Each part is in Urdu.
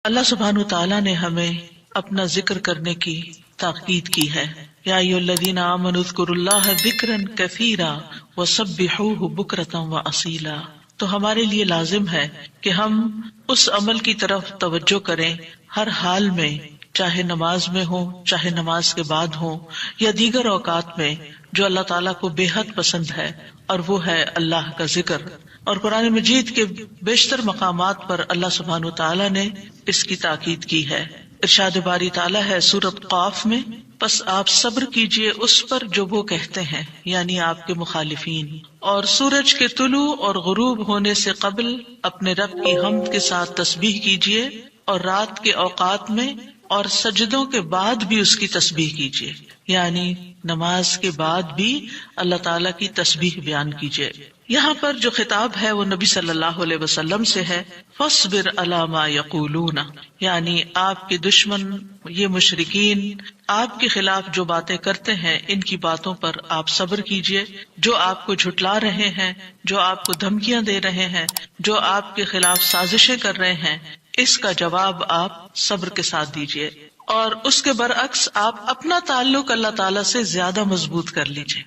اللہ سبحانہ تعالیٰ نے ہمیں اپنا ذکر کرنے کی تاکید کی ہے. یا ایھا الذین آمنوا اذکروا اللہ ذکرا کثیرا وسبحوہ بکرۃ واصیلا. تو ہمارے لیے لازم ہے کہ ہم اس عمل کی طرف توجہ کریں ہر حال میں، چاہے نماز میں ہو، چاہے نماز کے بعد ہو، یا دیگر اوقات میں، جو اللہ تعالیٰ کو بے حد پسند ہے، اور وہ ہے اللہ کا ذکر. اور قرآن مجید کے بیشتر مقامات پر اللہ سبحانہ تعالیٰ نے اس کی تاکید کی ہے. ارشاد باری تعالیٰ ہے سورۃ قاف میں، پس آپ صبر کیجئے اس پر جو وہ کہتے ہیں، یعنی آپ کے مخالفین، اور سورج کے طلوع اور غروب ہونے سے قبل اپنے رب کی حمد کے ساتھ تسبیح کیجئے، اور رات کے اوقات میں اور سجدوں کے بعد بھی اس کی تسبیح کیجئے، یعنی نماز کے بعد بھی اللہ تعالیٰ کی تسبیح بیان کیجئے. یہاں پر جو خطاب ہے وہ نبی صلی اللہ علیہ وسلم سے ہے. فاصبر علی ما یقولون، یعنی آپ کے دشمن یہ مشرکین آپ کے خلاف جو باتیں کرتے ہیں، ان کی باتوں پر آپ صبر کیجئے. جو آپ کو جھٹلا رہے ہیں، جو آپ کو دھمکیاں دے رہے ہیں، جو آپ کے خلاف سازشیں کر رہے ہیں، اس کا جواب آپ صبر کے ساتھ دیجئے. اور اس کے برعکس آپ اپنا تعلق اللہ تعالیٰ سے زیادہ مضبوط کر لیجئے.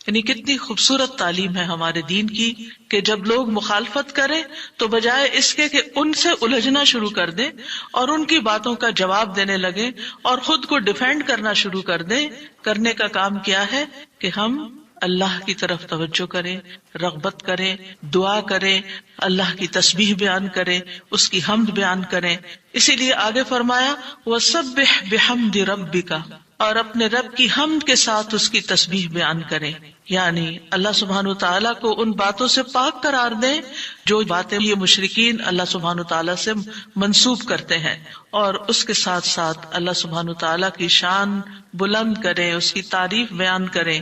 یعنی کتنی خوبصورت تعلیم ہے ہمارے دین کی کہ جب لوگ مخالفت کریں تو بجائے اس کے کہ ان سے الجھنا شروع کر دیں اور ان کی باتوں کا جواب دینے لگیں اور خود کو ڈیفینڈ کرنا شروع کر دیں، کرنے کا کام کیا ہے کہ ہم اللہ کی طرف توجہ کریں، رغبت کریں، دعا کریں، اللہ کی تسبیح بیان کریں، اس کی حمد بیان کریں. اسی لیے آگے فرمایا وَسَبِّحْ بِحَمْدِ رَبِّكَ، اور اپنے رب کی حمد کے ساتھ اس کی تسبیح بیان کریں. یعنی اللہ سبحانہ تعالیٰ کو ان باتوں سے پاک قرار دیں جو باتیں یہ مشرکین اللہ سبحانہ تعالیٰ سے منسوب کرتے ہیں، اور اس کے ساتھ ساتھ اللہ سبحانہ تعالیٰ کی شان بلند کریں، اس کی تعریف بیان کریں،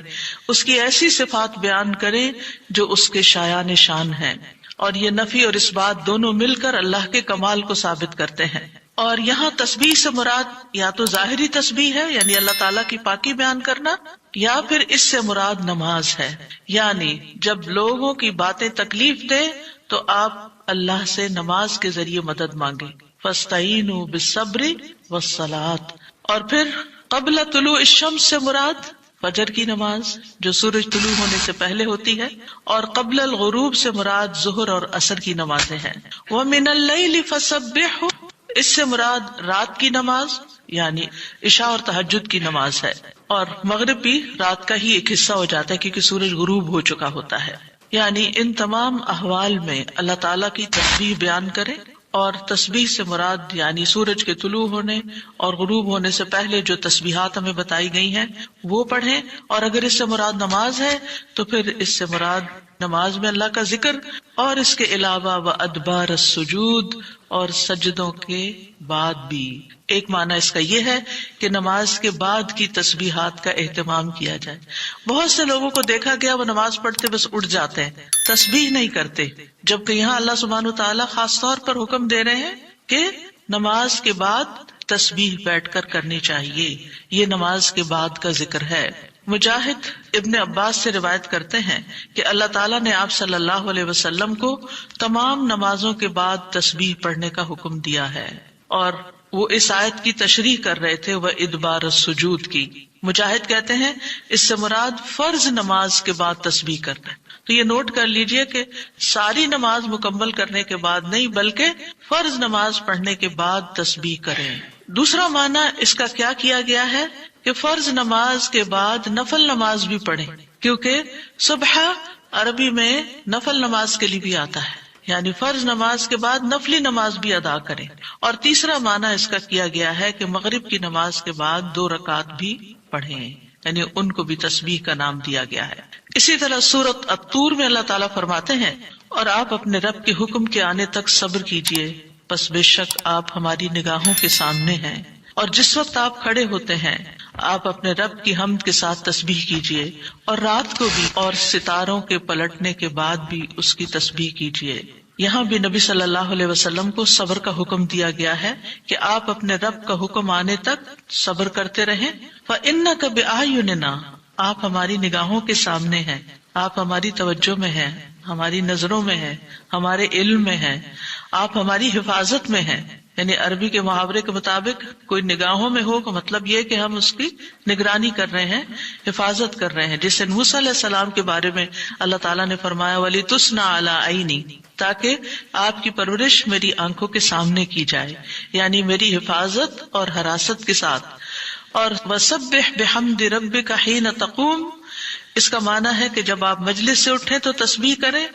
اس کی ایسی صفات بیان کریں جو اس کے شایان شان ہیں. اور یہ نفی اور اس بات دونوں مل کر اللہ کے کمال کو ثابت کرتے ہیں. اور یہاں تسبیح سے مراد یا تو ظاہری تسبیح ہے، یعنی اللہ تعالیٰ کی پاکی بیان کرنا، یا پھر اس سے مراد نماز ہے. یعنی جب لوگوں کی باتیں تکلیف دیں تو آپ اللہ سے نماز کے ذریعے مدد مانگیں. فاستعینوا بالصبر والصلاۃ. اور پھر قبل طلوع الشمس سے مراد فجر کی نماز جو سورج طلوع ہونے سے پہلے ہوتی ہے، اور قبل الغروب سے مراد ظہر اور عصر کی نمازیں ہیں. وَمِنَ اللَّيْلِ فَسَبِّحْهُ، اس سے مراد رات کی نماز یعنی عشاء اور تہجد کی نماز ہے. اور مغرب بھی رات کا ہی ایک حصہ ہو جاتا ہے کیونکہ سورج غروب ہو چکا ہوتا ہے. یعنی ان تمام احوال میں اللہ تعالیٰ کی تسبیح بیان کرے، اور تسبیح سے مراد یعنی سورج کے طلوع ہونے اور غروب ہونے سے پہلے جو تسبیحات ہمیں بتائی گئی ہیں وہ پڑھیں. اور اگر اس سے مراد نماز ہے تو پھر اس سے مراد نماز میں اللہ کا ذکر، اور اس کے علاوہ وادبار السجود، اور سجدوں کے بعد بھی. ایک معنی اس کا یہ ہے کہ نماز کے بعد کی تسبیحات کا اہتمام کیا جائے. بہت سے لوگوں کو دیکھا گیا وہ نماز پڑھتے بس اٹھ جاتے ہیں، تسبیح نہیں کرتے، جبکہ یہاں اللہ سبحانہ تعالیٰ خاص طور پر حکم دے رہے ہیں کہ نماز کے بعد تسبیح بیٹھ کر کرنی چاہیے. یہ نماز کے بعد کا ذکر ہے. مجاہد ابن عباس سے روایت کرتے ہیں کہ اللہ تعالیٰ نے آپ صلی اللہ علیہ وسلم کو تمام نمازوں کے بعد تسبیح پڑھنے کا حکم دیا ہے، اور وہ اس آیت کی تشریح کر رہے تھے وہ ادبار السجود کی. مجاہد کہتے ہیں اس سے مراد فرض نماز کے بعد تسبیح کرنا. تو یہ نوٹ کر لیجئے کہ ساری نماز مکمل کرنے کے بعد نہیں بلکہ فرض نماز پڑھنے کے بعد تسبیح کریں. دوسرا معنی اس کا کیا کیا گیا ہے کہ فرض نماز کے بعد نفل نماز بھی پڑھیں، کیونکہ صبح عربی میں نفل نماز کے لیے بھی آتا ہے، یعنی فرض نماز کے بعد نفلی نماز بھی ادا کریں. اور تیسرا معنی اس کا کیا گیا ہے کہ مغرب کی نماز کے بعد 2 رکعت بھی پڑھیں، یعنی ان کو بھی تسبیح کا نام دیا گیا ہے. اسی طرح سورۃ الطور میں اللہ تعالیٰ فرماتے ہیں اور آپ اپنے رب کے حکم کے آنے تک صبر کیجئے، پس بے شک آپ ہماری نگاہوں کے سامنے ہیں. اور جس وقت آپ کھڑے ہوتے ہیں آپ اپنے رب کی حمد کے ساتھ تسبیح کیجئے، اور رات کو بھی اور ستاروں کے پلٹنے کے بعد بھی اس کی تسبیح کیجئے. یہاں بھی نبی صلی اللہ علیہ وسلم کو صبر کا حکم دیا گیا ہے کہ آپ اپنے رب کا حکم آنے تک صبر کرتے رہیں. فَإِنَّكَ بِأَعْيُنِنَا، آپ ہماری نگاہوں کے سامنے ہیں، آپ ہماری توجہ میں ہیں، ہماری نظروں میں ہیں، ہمارے علم میں ہیں، آپ ہماری حفاظت میں ہیں. یعنی عربی کے محاورے کے مطابق کوئی نگاہوں میں ہو کا مطلب یہ کہ ہم اس کی نگرانی کر رہے ہیں، حفاظت کر رہے ہیں. جیسے موسیٰ علیہ السلام کے بارے میں اللہ تعالیٰ نے فرمایا وَلِتُسْنَ عَلَىٰ عَيْنِي، تاکہ آپ کی پرورش میری آنکھوں کے سامنے کی جائے، یعنی میری حفاظت اور حراست کے ساتھ. اور وَسَبِّحْ بِحَمْدِ رَبِّكَ حِينَ تَقُومُ، اس کا معنی ہے کہ جب آپ مجلس سے اٹھیں تو تسبیح کریں،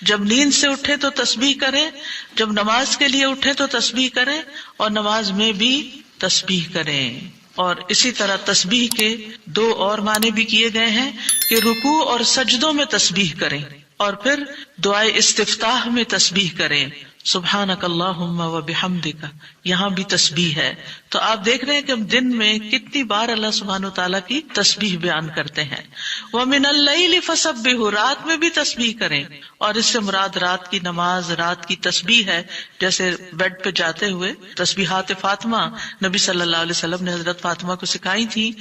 جب نیند سے اٹھیں تو تسبیح کریں، جب نماز کے لیے اٹھیں تو تسبیح کریں، اور نماز میں بھی تسبیح کریں. اور اسی طرح تسبیح کے دو اور معنی بھی کیے گئے ہیں کہ رکوع اور سجدوں میں تسبیح کریں، اور پھر دعائے استفتاح میں تسبیح کریں، سبحانک اللہم و بحمدک، یہاں بھی تسبیح ہے. تو آپ دیکھ رہے ہیں کہ ہم دن میں کتنی بار اللہ سبحانہ وتعالیٰ کی تسبیح بیان کرتے ہیں. وَمِنَ اللَّيْلِ فَسَبِّحْ، رات میں بھی تسبیح کریں، اور اس سے مراد رات کی نماز، رات کی تسبیح ہے. جیسے بیڈ پہ جاتے ہوئے تسبیحات فاطمہ نبی صلی اللہ علیہ وسلم نے حضرت فاطمہ کو سکھائی تھی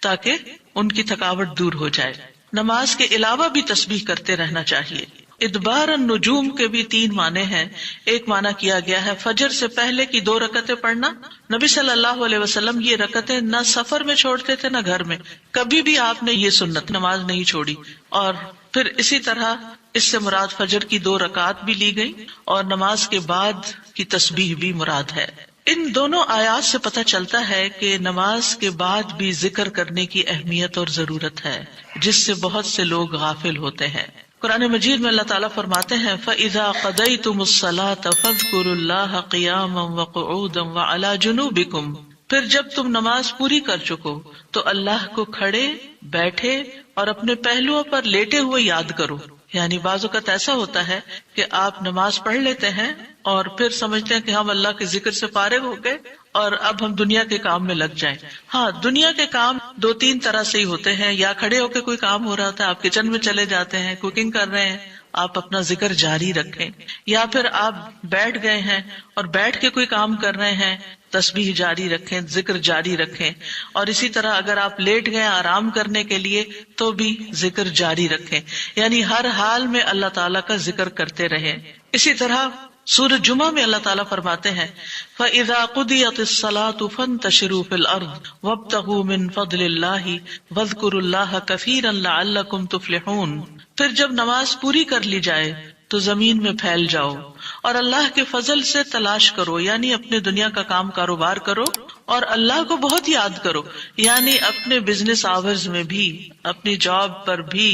تاکہ ان کی تھکاوٹ دور ہو جائے. نماز کے علاوہ بھی تسبیح کرتے رہنا چاہیے. ادبار النجوم کے بھی 3 معنی ہیں. ایک معنی کیا گیا ہے فجر سے پہلے کی 2 رکعتیں پڑھنا. نبی صلی اللہ علیہ وسلم یہ رکعتیں نہ سفر میں چھوڑتے تھے نہ گھر میں، کبھی بھی آپ نے یہ سنت نماز نہیں چھوڑی. اور پھر اسی طرح اس سے مراد فجر کی 2 رکعات بھی لی گئی، اور نماز کے بعد کی تسبیح بھی مراد ہے. ان دونوں آیات سے پتہ چلتا ہے کہ نماز کے بعد بھی ذکر کرنے کی اہمیت اور ضرورت ہے، جس سے بہت سے لوگ غافل ہوتے ہیں. قرآن مجید میں اللہ تعالیٰ فرماتے ہیں فَإِذَا قَضَيْتُمُ الصَّلَاةَ فَاذْكُرُوا اللَّهَ قِيَامًا وَقُعُودًا وَعَلَى جُنُوبِكُمْ، پھر جب تم نماز پوری کر چکو تو اللہ کو کھڑے، بیٹھے اور اپنے پہلوؤں پر لیٹے ہوئے یاد کرو. یعنی بعض اوقات ایسا ہوتا ہے کہ آپ نماز پڑھ لیتے ہیں اور پھر سمجھتے ہیں کہ ہم اللہ کے ذکر سے فارغ ہو گئے اور اب ہم دنیا کے کام میں لگ جائیں. ہاں، دنیا کے کام 2-3 طرح سے ہی ہوتے ہیں. یا کھڑے ہو کے کوئی کام ہو رہا ہوتا ہے، آپ کچن میں چلے جاتے ہیں، کوکنگ کر رہے ہیں، آپ اپنا ذکر جاری رکھیں. یا پھر آپ بیٹھ گئے ہیں اور بیٹھ کے کوئی کام کر رہے ہیں، تسبیح جاری رکھیں، ذکر جاری رکھیں. اور اسی طرح اگر آپ لیٹ گئے آرام کرنے کے لیے تو بھی ذکر جاری رکھیں. یعنی ہر حال میں اللہ تعالیٰ کا ذکر کرتے رہیں. اسی طرح سورۃ جمعہ میں اللہ تعالیٰ فرماتے ہیں فَإِذَا قُضِيَتِ الصَّلَاةُ فَانتَشِرُوا فِي الْأَرْضِ وَابْتَغُوا مِن فَضْلِ اللَّهِ وَاذْكُرُوا اللَّهَ كَثِيرًا لَعَلَّكُمْ تُفْلِحُونَ. پھر جب نماز پوری کر لی جائے تو زمین میں پھیل جاؤ اور اللہ کے فضل سے تلاش کرو، یعنی اپنے دنیا کا کام کاروبار کرو اور اللہ کو بہت یاد کرو. یعنی اپنے بزنس آورز میں بھی، اپنی جاب پر بھی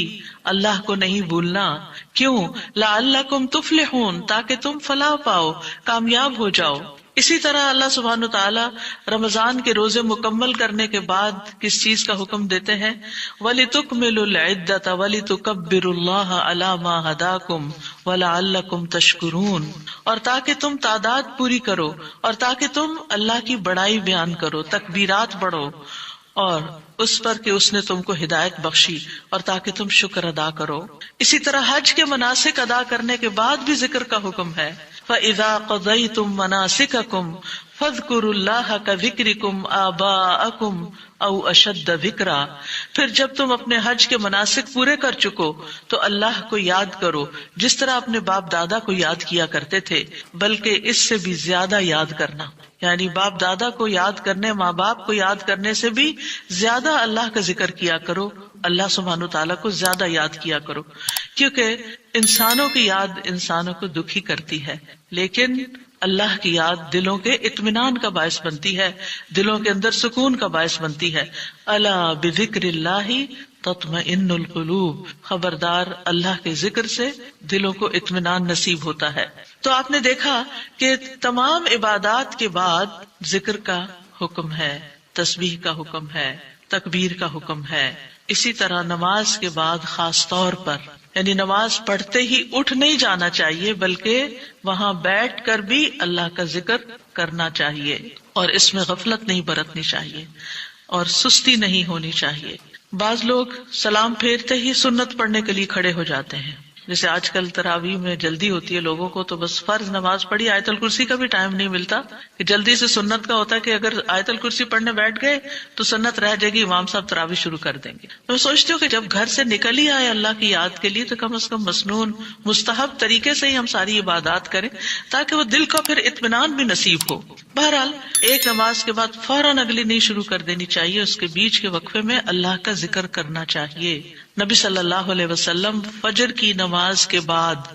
اللہ کو نہیں بھولنا. کیوں؟ لعلکم تفلحون، تاکہ تم فلاح پاؤ، کامیاب ہو جاؤ. اسی طرح اللہ سبحانہ تعالیٰ رمضان کے روزے مکمل کرنے کے بعد کس چیز کا حکم دیتے ہیں؟ وَلِتُكْمِلُوا الْعِدَّةَ وَلِتُكَبِّرُوا اللَّهَ عَلَى مَا هَدَاكُمْ وَلَعَلَّكُمْ تَشْكُرُونَ. اور تاکہ تم تعداد پوری کرو، اور تاکہ تم اللہ کی بڑائی بیان کرو، تکبیرات پڑھو، اور اس پر کہ اس نے تم کو ہدایت بخشی، اور تاکہ تم شکر ادا کرو. اسی طرح حج کے مناسک ادا کرنے کے بعد بھی ذکر کا حکم ہے. فَإِذَا قَضَيْتُم مَّنَاسِكَكُمْ فَاذْكُرُوا اللَّهَ كَذِكْرِكُمْ آبَاءَكُمْ أَوْ أَشَدَّ ذِكْرًا. پھر جب تم اپنے حج کے مناسک پورے کر چکو تو اللہ کو یاد کرو جس طرح اپنے باپ دادا کو یاد کیا کرتے تھے، بلکہ اس سے بھی زیادہ یاد کرنا. یعنی باپ دادا کو یاد کرنے، ماں باپ کو یاد کرنے سے بھی زیادہ اللہ کا ذکر کیا کرو، اللہ سبحانہ تعالیٰ کو زیادہ یاد کیا کرو. کیونکہ انسانوں کی یاد انسانوں کو دکھی کرتی ہے، لیکن اللہ کی یاد دلوں کے اطمینان کا باعث بنتی ہے، دلوں کے اندر سکون کا باعث بنتی ہے. الا بذکر اللہ تطمئن القلوب، خبردار اللہ کے ذکر سے دلوں کو اطمینان نصیب ہوتا ہے. تو آپ نے دیکھا کہ تمام عبادات کے بعد ذکر کا حکم ہے، تسبیح کا حکم ہے، تکبیر کا حکم ہے. اسی طرح نماز کے بعد خاص طور پر، یعنی نماز پڑھتے ہی اٹھ نہیں جانا چاہیے، بلکہ وہاں بیٹھ کر بھی اللہ کا ذکر کرنا چاہیے، اور اس میں غفلت نہیں برتنی چاہیے اور سستی نہیں ہونی چاہیے. بعض لوگ سلام پھیرتے ہی سنت پڑھنے کے لیے کھڑے ہو جاتے ہیں، جیسے آج کل تراویح میں جلدی ہوتی ہے لوگوں کو، تو بس فرض نماز پڑھی، آیت الکرسی کا بھی ٹائم نہیں ملتا کہ جلدی سے سنت کا ہوتا ہے کہ اگر آیت الکرسی پڑھنے بیٹھ گئے تو سنت رہ جائے گی، امام صاحب تراویح شروع کر دیں گے. میں سوچتی ہوں کہ جب گھر سے نکل ہی آئے اللہ کی یاد کے لیے تو کم از کم مسنون مستحب طریقے سے ہی ہم ساری عبادات کریں تاکہ وہ دل کو پھر اطمینان بھی نصیب ہو. بہرحال ایک نماز کے بعد فوراً اگلی نہیں شروع کر دینی چاہیے، اس کے بیچ کے وقفے میں اللہ کا ذکر کرنا چاہیے. نبی صلی اللہ علیہ وسلم فجر کی نماز کے بعد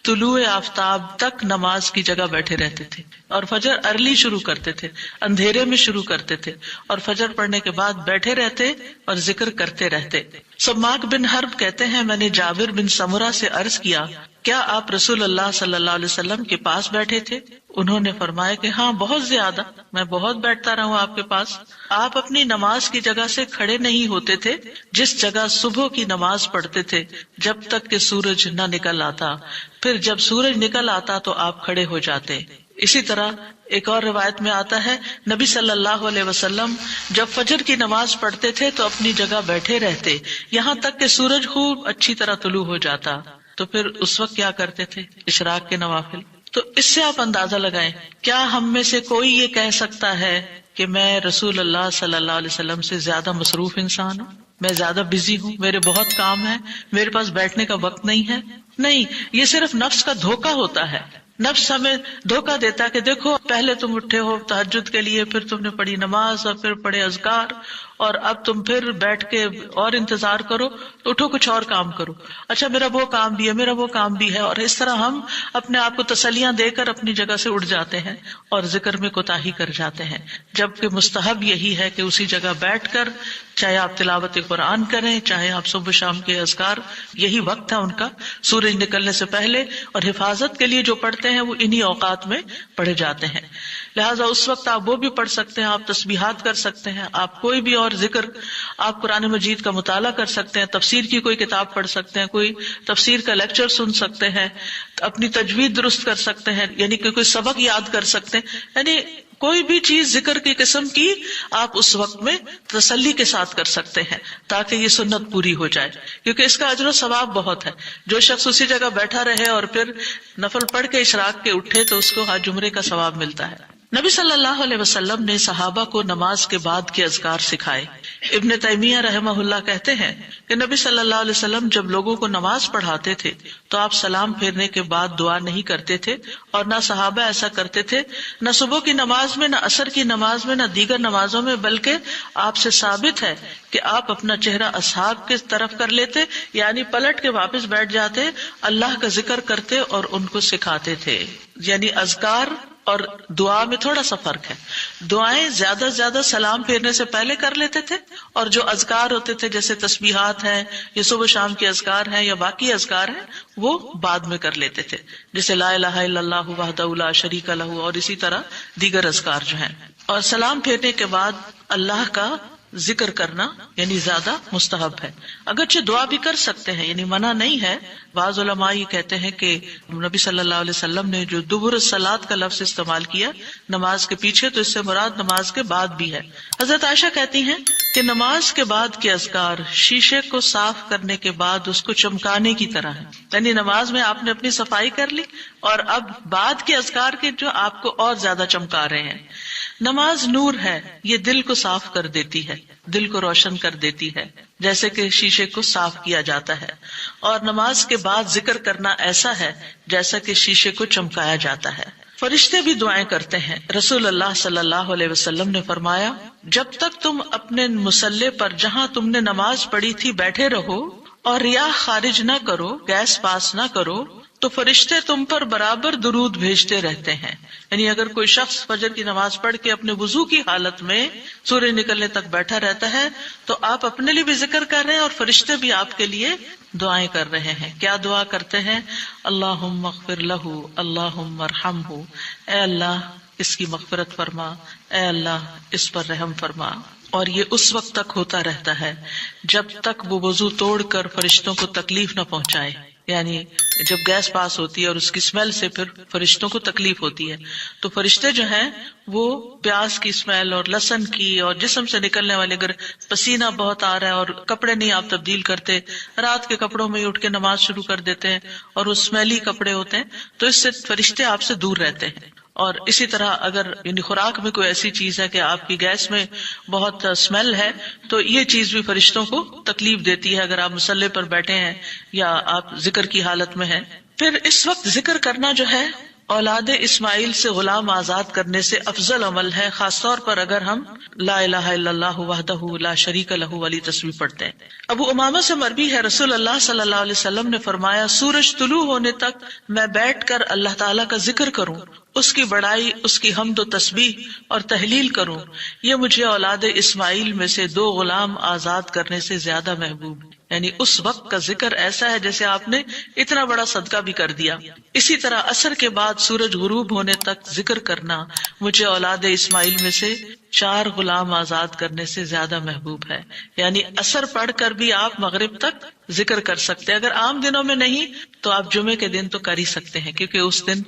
طلوع آفتاب تک نماز کی جگہ بیٹھے رہتے تھے، اور فجر ارلی شروع کرتے تھے، اندھیرے میں شروع کرتے تھے، اور فجر پڑھنے کے بعد بیٹھے رہتے اور ذکر کرتے رہتے. سماک بن حرب کہتے ہیں میں نے جابر بن سمرہ سے عرض کیا کیا آپ رسول اللہ صلی اللہ علیہ وسلم کے پاس بیٹھے تھے؟ انہوں نے فرمایا کہ ہاں بہت زیادہ، میں بہت بیٹھتا رہا ہوں آپ کے پاس. آپ اپنی نماز کی جگہ سے کھڑے نہیں ہوتے تھے جس جگہ صبح کی نماز پڑھتے تھے جب تک کہ سورج نہ نکل آتا، پھر جب سورج نکل آتا تو آپ کھڑے ہو جاتے. اسی طرح ایک اور روایت میں آتا ہے نبی صلی اللہ علیہ وسلم جب فجر کی نماز پڑھتے تھے تو اپنی جگہ بیٹھے رہتے یہاں تک کہ سورج خوب اچھی طرح طلوع ہو جاتا، تو پھر اس وقت کیا کرتے تھے؟ اشراق کے نوافل. تو اس سے آپ اندازہ لگائیں کیا ہم میں سے کوئی یہ کہہ سکتا ہے کہ میں رسول اللہ صلی اللہ علیہ وسلم سے زیادہ مصروف انسان ہوں، میں زیادہ بزی ہوں، میرے بہت کام ہیں، میرے پاس بیٹھنے کا وقت نہیں ہے؟ نہیں، یہ صرف نفس کا دھوکہ ہوتا ہے. نفس ہمیں دھوکہ دیتا ہے کہ دیکھو پہلے تم اٹھے ہو تہجد کے لیے، پھر تم نے پڑھی نماز اور پھر پڑھے اذکار، اور اب تم پھر بیٹھ کے اور انتظار کرو، اٹھو کچھ اور کام کرو، اچھا میرا وہ کام بھی ہے، میرا وہ کام بھی ہے. اور اس طرح ہم اپنے آپ کو تسلیاں دے کر اپنی جگہ سے اٹھ جاتے ہیں اور ذکر میں کوتاہی کر جاتے ہیں، جبکہ مستحب یہی ہے کہ اسی جگہ بیٹھ کر چاہے آپ تلاوت قرآن کریں، چاہے آپ صبح شام کے اذکار، یہی وقت ہے ان کا سورج نکلنے سے پہلے، اور حفاظت کے لیے جو پڑھتے ہیں وہ انہی اوقات میں پڑھے جاتے ہیں. لہٰذا اس وقت آپ وہ بھی پڑھ سکتے ہیں، آپ تسبیحات کر سکتے ہیں، آپ کوئی بھی اور ذکر، آپ قرآن مجید کا مطالعہ کر سکتے ہیں، تفسیر کی کوئی کتاب پڑھ سکتے ہیں، کوئی تفسیر کا لیکچر سن سکتے ہیں، اپنی تجوید درست کر سکتے ہیں، یعنی کہ کوئی سبق یاد کر سکتے ہیں. یعنی کوئی بھی چیز ذکر کی قسم کی آپ اس وقت میں تسلی کے ساتھ کر سکتے ہیں تاکہ یہ سنت پوری ہو جائے، کیونکہ اس کا اجر و ثواب بہت ہے. جو شخص اسی جگہ بیٹھا رہے اور پھر نفل پڑھ کے اشراق کے اٹھے تو اس کو حج جمعے کا ثواب ملتا ہے. نبی صلی اللہ علیہ وسلم نے صحابہ کو نماز کے بعد کے اذکار سکھائے. ابن تیمیہ رحمہ اللہ کہتے ہیں کہ نبی صلی اللہ علیہ وسلم جب لوگوں کو نماز پڑھاتے تھے تو آپ سلام پھیرنے کے بعد دعا نہیں کرتے تھے، اور نہ صحابہ ایسا کرتے تھے، نہ صبح کی نماز میں، نہ عصر کی نماز میں، نہ دیگر نمازوں میں، بلکہ آپ سے ثابت ہے کہ آپ اپنا چہرہ اصحاب کی طرف کر لیتے، یعنی پلٹ کے واپس بیٹھ جاتے، اللہ کا ذکر کرتے اور ان کو سکھاتے تھے. یعنی اذکار اور دعا میں تھوڑا سا فرق ہے. دعائیں زیادہ سے زیادہ سلام پھیرنے سے پہلے کر لیتے تھے، اور جو اذکار ہوتے تھے جیسے تسبیحات ہیں یا صبح شام کے اذکار ہیں یا باقی اذکار ہیں وہ بعد میں کر لیتے تھے، جیسے لا الہ الا اللہ وحدہ لا شریک لہ، اور اسی طرح دیگر اذکار جو ہیں. اور سلام پھیرنے کے بعد اللہ کا ذکر کرنا یعنی زیادہ مستحب ہے. اگرچہ دعا بھی کر سکتے ہیں، یعنی منع نہیں ہے. بعض علماء یہ کہتے ہیں کہ نبی صلی اللہ علیہ وسلم نے جو دبر الصلاۃ کا لفظ استعمال کیا نماز کے پیچھے، تو اس سے مراد نماز کے بعد بھی ہے. حضرت عائشہ کہتی ہیں کہ نماز کے بعد کے اذکار شیشے کو صاف کرنے کے بعد اس کو چمکانے کی طرح ہے. یعنی نماز میں آپ نے اپنی صفائی کر لی اور اب بعد کے اذکار کے جو آپ کو اور زیادہ چمکا رہے ہیں. نماز نور ہے، یہ دل کو صاف کر دیتی ہے، دل کو روشن کر دیتی ہے، جیسے کہ شیشے کو صاف کیا جاتا ہے. اور نماز کے بعد ذکر کرنا ایسا ہے جیسا کہ شیشے کو چمکایا جاتا ہے. فرشتے بھی دعائیں کرتے ہیں. رسول اللہ صلی اللہ علیہ وسلم نے فرمایا جب تک تم اپنے مصلے پر جہاں تم نے نماز پڑھی تھی بیٹھے رہو اور ریاح خارج نہ کرو، گیس پاس نہ کرو، تو فرشتے تم پر برابر درود بھیجتے رہتے ہیں. یعنی اگر کوئی شخص فجر کی نماز پڑھ کے اپنے وضو کی حالت میں سورج نکلنے تک بیٹھا رہتا ہے تو آپ اپنے لیے بھی ذکر کر رہے ہیں اور فرشتے بھی آپ کے لیے دعائیں کر رہے ہیں. کیا دعا کرتے ہیں؟ اللہم اغفر لہ، اللہم ارحمہ، اے اللہ اس کی مغفرت فرما، اے اللہ اس پر رحم فرما. اور یہ اس وقت تک ہوتا رہتا ہے جب تک وہ وضو توڑ کر فرشتوں کو تکلیف نہ پہنچائے. یعنی جب گیس پاس ہوتی ہے اور اس کی اسمیل سے پھر فرشتوں کو تکلیف ہوتی ہے، تو فرشتے جو ہیں وہ پیاز کی اسمیل اور لہسن کی اور جسم سے نکلنے والے، اگر پسینہ بہت آ رہا ہے اور کپڑے نہیں آپ تبدیل کرتے، رات کے کپڑوں میں اٹھ کے نماز شروع کر دیتے ہیں اور وہ اسمیلی کپڑے ہوتے ہیں، تو اس سے فرشتے آپ سے دور رہتے ہیں. اور اسی طرح اگر یعنی خوراک میں کوئی ایسی چیز ہے کہ آپ کی گیس میں بہت اسمیل ہے، تو یہ چیز بھی فرشتوں کو تکلیف دیتی ہے اگر آپ مصلی پر بیٹھے ہیں یا آپ ذکر کی حالت میں ہیں. پھر اس وقت ذکر کرنا جو ہے اولاد اسماعیل سے غلام آزاد کرنے سے افضل عمل ہے، خاص طور پر اگر ہم لا الہ الا اللہ وحدہ لا شریک لہ والی تسبیح پڑھتے ہیں. ابو امامہ سے مروی ہے رسول اللہ صلی اللہ علیہ وسلم نے فرمایا، سورج طلوع ہونے تک میں بیٹھ کر اللہ تعالیٰ کا ذکر کروں، اس کی بڑائی، اس کی حمد و تسبیح اور تحلیل کروں، یہ مجھے اولاد اسماعیل میں سے 2 غلام آزاد کرنے سے زیادہ محبوب ہے. یعنی اس وقت کا ذکر ایسا ہے جیسے آپ نے اتنا بڑا صدقہ بھی کر دیا. اسی طرح عصر کے بعد سورج غروب ہونے تک ذکر کرنا مجھے اولاد اسماعیل میں سے 4 غلام آزاد کرنے سے زیادہ محبوب ہے. یعنی عصر پڑھ کر بھی آپ مغرب تک ذکر کر سکتے ہیں. اگر عام دنوں میں نہیں تو آپ جمعے کے دن تو کر ہی سکتے ہیں، کیونکہ اس دن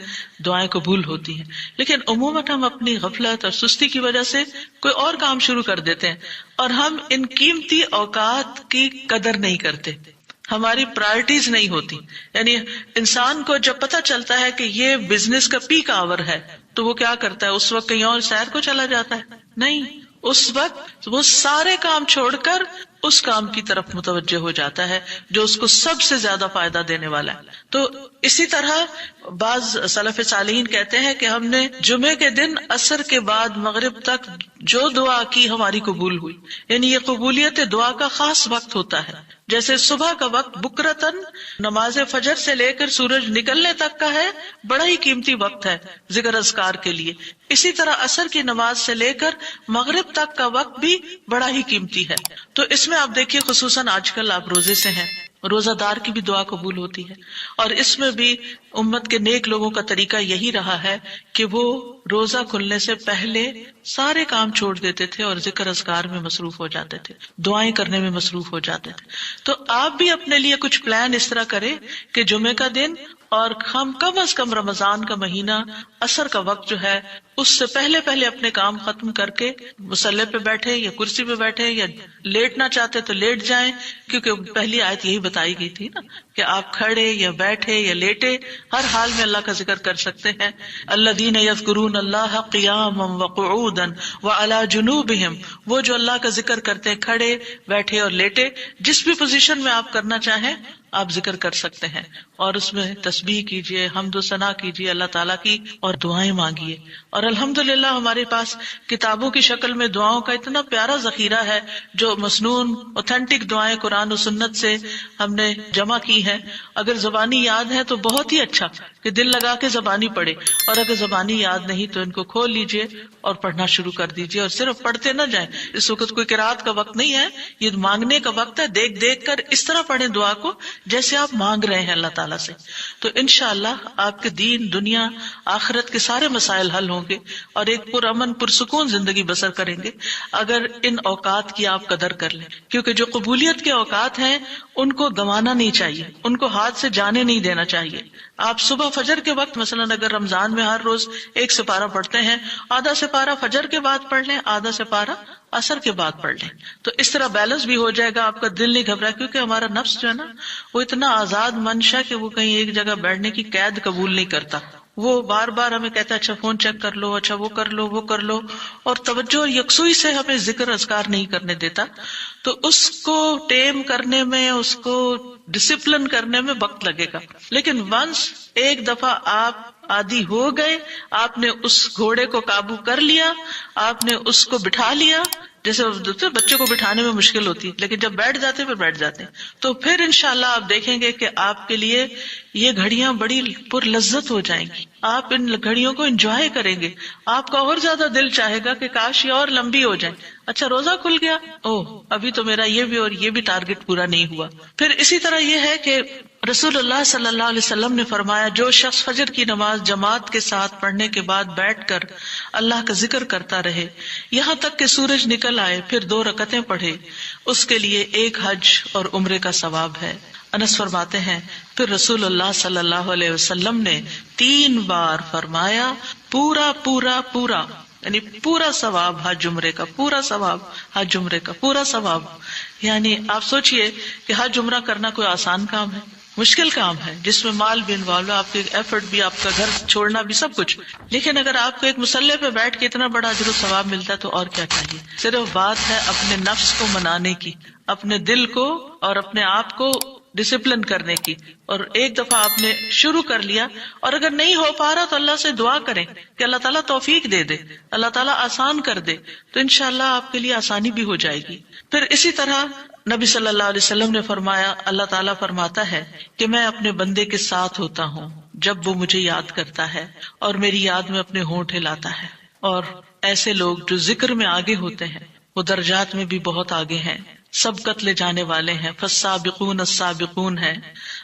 دعائیں قبول ہوتی ہیں. لیکن عموماً ہم اپنی غفلت اور سستی کی وجہ سے کوئی اور کام شروع کر دیتے ہیں اور ہم ان قیمتی اوقات کی قدر نہیں کرتے، ہماری پرائرٹیز نہیں ہوتی. یعنی انسان کو جب پتہ چلتا ہے کہ یہ بزنس کا پیک آور ہے تو وہ کیا کرتا ہے، اس وقت کہیں اور سیر کو چلا جاتا ہے؟ نہیں، اس وقت وہ سارے کام چھوڑ کر اس کام کی طرف متوجہ ہو جاتا ہے جو اس کو سب سے زیادہ فائدہ دینے والا ہے. تو اسی طرح بعض سلف صالحین کہتے ہیں کہ ہم نے جمعے کے دن عصر کے بعد مغرب تک جو دعا کی ہماری قبول ہوئی. یعنی یہ قبولیت دعا کا خاص وقت ہوتا ہے. جیسے صبح کا وقت بکرتن نماز فجر سے لے کر سورج نکلنے تک کا ہے، بڑا ہی قیمتی وقت ہے ذکر اذکار کے لیے. اسی طرح عصر کی نماز سے لے کر مغرب تک کا وقت بھی بڑا ہی قیمتی ہے. تو اس میں آپ دیکھیے خصوصاً آج کل آپ روزے سے ہیں، روزہ دار کی بھی دعا قبول ہوتی ہے، اور اس میں بھی امت کے نیک لوگوں کا طریقہ یہی رہا ہے کہ وہ روزہ کھلنے سے پہلے سارے کام چھوڑ دیتے تھے اور ذکر اذکار میں مصروف ہو جاتے تھے، دعائیں کرنے میں مصروف ہو جاتے تھے. تو آپ بھی اپنے لیے کچھ پلان اس طرح کریں کہ جمعے کا دن اور ہم کم از کم رمضان کا مہینہ عصر کا وقت جو ہے اس سے پہلے پہلے اپنے کام ختم کر کے مصلی پہ بیٹھے یا کرسی پہ بیٹھے، یا لیٹنا چاہتے تو لیٹ جائیں، کیونکہ پہلی آیت یہی بتائی گئی تھی نا کہ آپ کھڑے یا بیٹھے یا لیٹے ہر حال میں اللہ کا ذکر کر سکتے ہیں. الذین یذکرون اللہ قیاما وقعودا وعلی جنوبہم، وہ جو اللہ کا ذکر کرتے ہیں کھڑے، بیٹھے اور لیٹے، جس بھی پوزیشن میں آپ کرنا چاہیں آپ ذکر کر سکتے ہیں. اور اس میں تسبیح کیجئے، حمد و ثنا کیجئے اللہ تعالیٰ کی، اور دعائیں مانگیے. اور الحمدللہ ہمارے پاس کتابوں کی شکل میں دعاؤں کا اتنا پیارا ذخیرہ ہے، جو مسنون اوتھینٹک دعائیں قرآن و سنت سے ہم نے جمع کی ہیں. اگر زبانی یاد ہے تو بہت ہی اچھا کہ دل لگا کے زبانی پڑھے، اور اگر زبانی یاد نہیں تو ان کو کھول لیجئے اور پڑھنا شروع کر دیجئے. اور صرف پڑھتے نہ جائیں، اس وقت کوئی قرات کا وقت نہیں ہے، یہ مانگنے کا وقت ہے. دیکھ دیکھ کر اس طرح پڑھیں دعا کو جیسے آپ مانگ رہے ہیں اللہ تعالیٰ سے. تو انشاءاللہ آپ کے دین، دنیا، آخرت کے سارے مسائل حل ہوں گے اور ایک پرامن پرسکون زندگی بسر کریں گے اگر ان اوقات کی آپ قدر کر لیں. کیونکہ جو قبولیت کے اوقات ہیں ان کو گنوانا نہیں چاہیے، ان کو ہاتھ سے جانے نہیں دینا چاہیے. آپ صبح فجر کے وقت مثلا اگر رمضان میں ہر روز 1 سپارہ پڑھتے ہیں، آدھا سپارہ فجر کے بعد پڑھ لیں، آدھا سپارہ عصر کے بعد پڑھ لیں. تو اس طرح بیلنس بھی ہو جائے گا، آپ کا دل نہیں گھبرا. کیونکہ ہمارا نفس جو ہے نا وہ اتنا آزاد منشا کہ وہ کہیں ایک جگہ بیٹھنے کی قید قبول نہیں کرتا. وہ بار بار ہمیں کہتا ہے اچھا فون چیک کر لو، اچھا وہ کر لو، وہ کر لو، اور توجہ اور یکسوئی سے ہمیں ذکر اذکار نہیں کرنے دیتا. تو اس کو ٹیم کرنے میں، اس کو ڈسپلن کرنے میں وقت لگے گا. لیکن ونس ایک دفعہ آپ عادی ہو گئے، آپ نے اس گھوڑے کو قابو کر لیا، آپ نے اس کو بٹھا لیا. جیسے بچے کو بٹھانے میں مشکل ہوتی ہے لیکن جب بیٹھ جاتے پھر بیٹھ جاتے ہیں. تو پھر انشاءاللہ آپ دیکھیں گے کہ آپ کے لیے یہ گھڑیاں بڑی پر لذت ہو جائیں گی. آپ ان گھڑیوں کو انجوائے کریں گے. آپ کا اور زیادہ دل چاہے گا کہ کاش یہ اور لمبی ہو جائیں. اچھا روزہ کھل گیا، اوہ ابھی تو میرا یہ بھی اور یہ بھی ٹارگٹ پورا نہیں ہوا. پھر اسی طرح یہ ہے کہ رسول اللہ صلی اللہ علیہ وسلم نے فرمایا جو شخص فجر کی نماز جماعت کے ساتھ پڑھنے کے بعد بیٹھ کر اللہ کا ذکر کرتا رہے یہاں تک کہ سورج نکل آئے پھر 2 رکعتیں پڑھے اس کے لیے 1 حج اور عمرے کا ثواب ہے۔ انس فرماتے ہیں پھر رسول اللہ صلی اللہ علیہ وسلم نے 3 بار فرمایا پورا پورا پورا، یعنی پورا ثواب حج عمرے کا، پورا ثواب حج عمرے کا، پورا ثواب۔ یعنی آپ سوچئے کہ حج عمرہ کرنا کوئی آسان کام ہے؟ مشکل کام ہے جس میں مال بھی انوالو ہے، آپ کے ایفرٹ بھی، آپ کا گھر چھوڑنا بھی، سب کچھ۔ لیکن اگر آپ کو ایک مصلی پہ بیٹھ کے اتنا بڑا اجر و ثواب ملتا ہے تو اور کیا چاہیے۔ صرف بات ہے اپنے نفس کو منانے کی، اپنے دل کو اور اپنے آپ کو ڈسپلن کرنے کی، اور ایک دفعہ آپ نے شروع کر لیا اور اگر نہیں ہو پا رہا تو اللہ سے دعا کریں کہ اللہ تعالیٰ توفیق دے دے، اللہ تعالیٰ آسان کر دے، تو انشاءاللہ آپ کے لیے آسانی بھی ہو جائے گی۔ پھر اسی طرح نبی صلی اللہ علیہ وسلم نے فرمایا اللہ تعالیٰ فرماتا ہے کہ میں اپنے بندے کے ساتھ ہوتا ہوں جب وہ مجھے یاد کرتا ہے اور میری یاد میں اپنے ہونٹ ہلاتا ہے۔ اور ایسے لوگ جو ذکر میں آگے ہوتے ہیں وہ درجات میں بھی بہت آگے ہیں، سبقت لے جانے والے ہیں، فالسابقون السابقون ہیں۔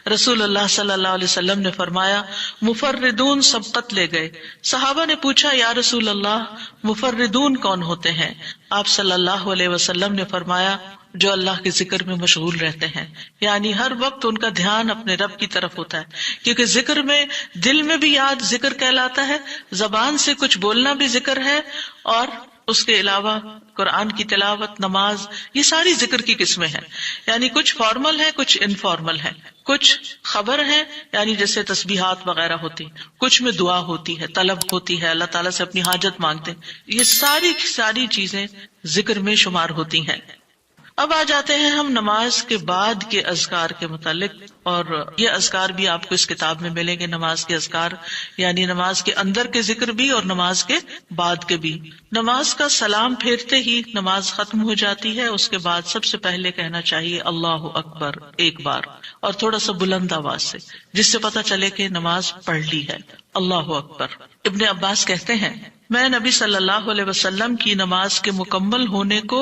رسول اللہ صلی اللہ علیہ وسلم نے فرمایا مفردون سبقت لے گئے۔ صحابہ نے پوچھا یا رسول اللہ مفردون کون ہوتے ہیں؟ آپ صلی اللہ علیہ وسلم نے فرمایا جو اللہ کے ذکر میں مشغول رہتے ہیں، یعنی ہر وقت ان کا دھیان اپنے رب کی طرف ہوتا ہے، کیونکہ ذکر میں دل میں بھی یاد ذکر کہلاتا ہے، زبان سے کچھ بولنا بھی ذکر ہے، اور اس کے علاوہ قرآن کی تلاوت، نماز، یہ ساری ذکر کی قسمیں ہیں۔ یعنی کچھ فارمل ہے، کچھ انفارمل ہے، کچھ خبر ہے یعنی جیسے تسبیحات وغیرہ ہوتی، کچھ میں دعا ہوتی ہے، طلب ہوتی ہے، اللہ تعالیٰ سے اپنی حاجت مانگتے ہیں، یہ ساری چیزیں ذکر میں شمار ہوتی ہیں۔ اب آ جاتے ہیں ہم نماز کے بعد کے اذکار کے متعلق، اور یہ اذکار بھی آپ کو اس کتاب میں ملیں گے، نماز کے اذکار، یعنی نماز کے اندر کے ذکر بھی اور نماز کے بعد کے بھی۔ نماز کا سلام پھیرتے ہی نماز ختم ہو جاتی ہے، اس کے بعد سب سے پہلے کہنا چاہیے اللہ اکبر 1 بار، اور تھوڑا سا بلند آواز سے، جس سے پتہ چلے کہ نماز پڑھ لی ہے۔ اللہ اکبر۔ ابن عباس کہتے ہیں میں نبی صلی اللہ علیہ وسلم کی نماز کے مکمل ہونے کو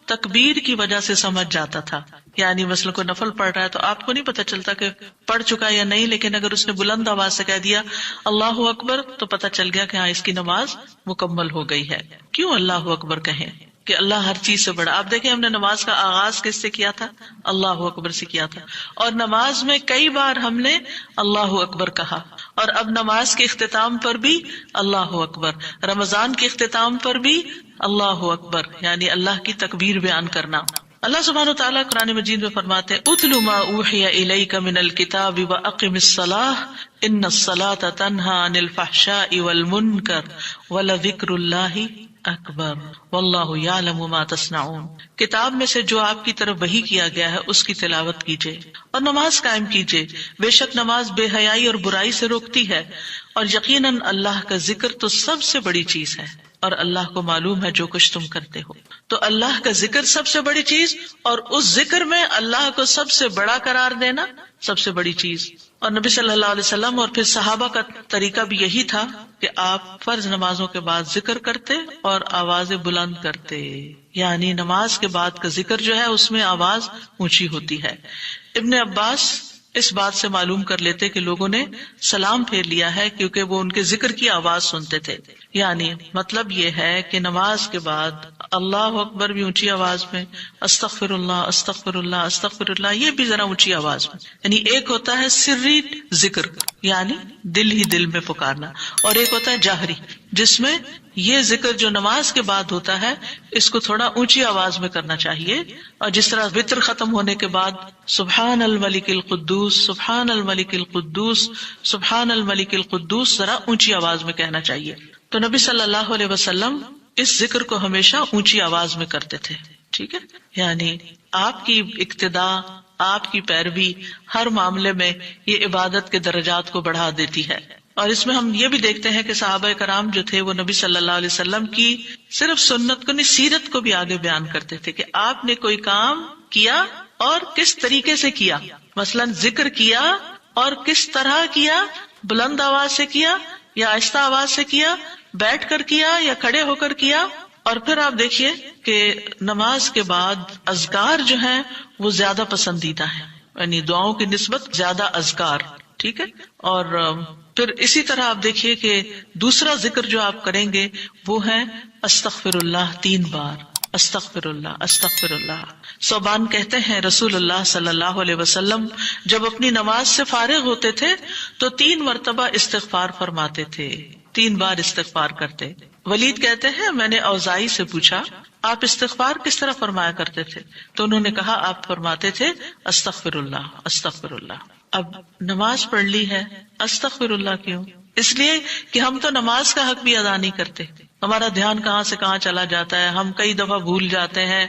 تکبیر کی وجہ سے سمجھ جاتا تھا، یعنی مثلا کوئی نفل پڑھ رہا ہے تو آپ کو نہیں پتہ چلتا کہ پڑھ چکا یا نہیں، لیکن اگر اس نے بلند آواز سے کہہ دیا اللہ اکبر تو پتہ چل گیا کہ ہاں اس کی نماز مکمل ہو گئی ہے۔ کیوں اللہ اکبر کہیں؟ کہ اللہ ہر چیز سے بڑا۔ آپ دیکھیں ہم نے نماز کا آغاز کس سے کیا تھا؟ اللہ اکبر سے کیا تھا، اور نماز میں کئی بار ہم نے اللہ اکبر کہا، اور اب نماز کے اختتام پر بھی اللہ اکبر، رمضان کے اختتام پر بھی اللہ اکبر، یعنی اللہ کی تکبیر بیان کرنا۔ اللہ سبحانہ وتعالیٰ قرآن مجید میں فرماتے ہیں اتل ما اوحی الیک من الکتاب واقم الصلاۃ ان الصلاۃ تنہی عن الفحشاء والمنکر ولذکر اللہ اکبر واللہ یعلم ما تصنعون۔ کتاب میں سے جو آپ کی طرف وحی کیا گیا ہے اس کی تلاوت کیجیے اور نماز قائم کیجیے، بے شک نماز بے حیائی اور برائی سے روکتی ہے، اور یقیناً اللہ کا ذکر تو سب سے بڑی چیز ہے، اور اللہ کو معلوم ہے جو کچھ تم کرتے ہو۔ تو اللہ کا ذکر سب سے بڑی چیز، اور اس ذکر میں اللہ کو سب سے بڑا قرار دینا سب سے بڑی چیز۔ اور نبی صلی اللہ علیہ وسلم اور پھر صحابہ کا طریقہ بھی یہی تھا کہ آپ فرض نمازوں کے بعد ذکر کرتے اور آوازیں بلند کرتے، یعنی نماز کے بعد کا ذکر جو ہے اس میں آواز اونچی ہوتی ہے۔ ابن عباس اس بات سے معلوم کر لیتے کہ لوگوں نے سلام پھیر لیا ہے کیونکہ وہ ان کے ذکر کی آواز سنتے تھے، یعنی مطلب یہ ہے کہ نماز کے بعد اللہ اکبر بھی اونچی آواز میں، استغفر اللہ استغفر اللہ استغفر اللہ یہ بھی ذرا اونچی آواز میں، یعنی ایک ہوتا ہے سری ذکر یعنی دل ہی دل میں پکارنا، اور ایک ہوتا ہے جاہری جس میں یہ ذکر جو نماز کے بعد ہوتا ہے اس کو تھوڑا اونچی آواز میں کرنا چاہیے، اور جس طرح وتر ختم ہونے کے بعد سبحان الملک القدوس سبحان الملک القدوس سبحان الملک القدوس ذرا اونچی آواز میں کہنا چاہیے۔ تو نبی صلی اللہ علیہ وسلم اس ذکر کو ہمیشہ اونچی آواز میں کرتے تھے، ٹھیک ہے، یعنی آپ کی اقتداء، آپ کی پیروی ہر معاملے میں یہ عبادت کے درجات کو بڑھا دیتی ہے۔ اور اس میں ہم یہ بھی دیکھتے ہیں کہ صحابہ کرام جو تھے وہ نبی صلی اللہ علیہ وسلم کی صرف سنت کو نہیں سیرت کو بھی آگے بیان کرتے تھے کہ آپ نے کوئی کام کیا اور کس طریقے سے کیا، مثلا ذکر کیا اور کس طرح کیا، بلند آواز سے کیا یا آہستہ آواز سے کیا، بیٹھ کر کیا یا کھڑے ہو کر کیا۔ اور پھر آپ دیکھیے کہ نماز کے بعد اذکار جو ہیں وہ زیادہ پسندیدہ ہیں، یعنی دعاؤں کی نسبت زیادہ اذکار. ٹھیک ہے. اور پھر اسی طرح آپ دیکھیے کہ دوسرا ذکر جو آپ کریں گے وہ ہے استغفر اللہ 3 بار. استغفر اللہ استغفر اللہ. ثوبان کہتے ہیں رسول اللہ صلی اللہ علیہ وسلم جب اپنی نماز سے فارغ ہوتے تھے تو 3 مرتبہ استغفار فرماتے تھے, 3 بار استغفار کرتے. ولید کہتے ہیں میں نے اوزائی سے پوچھا آپ استغفار کس طرح فرمایا کرتے تھے, تو انہوں نے کہا آپ فرماتے تھے استغفر اللہ استغفر اللہ. اب نماز پڑھ لی ہے, استغفر اللہ کیوں؟ اس لیے کہ ہم تو نماز کا حق بھی ادا نہیں کرتے. ہمارا دھیان کہاں سے کہاں چلا جاتا ہے, ہم کئی دفعہ بھول جاتے ہیں,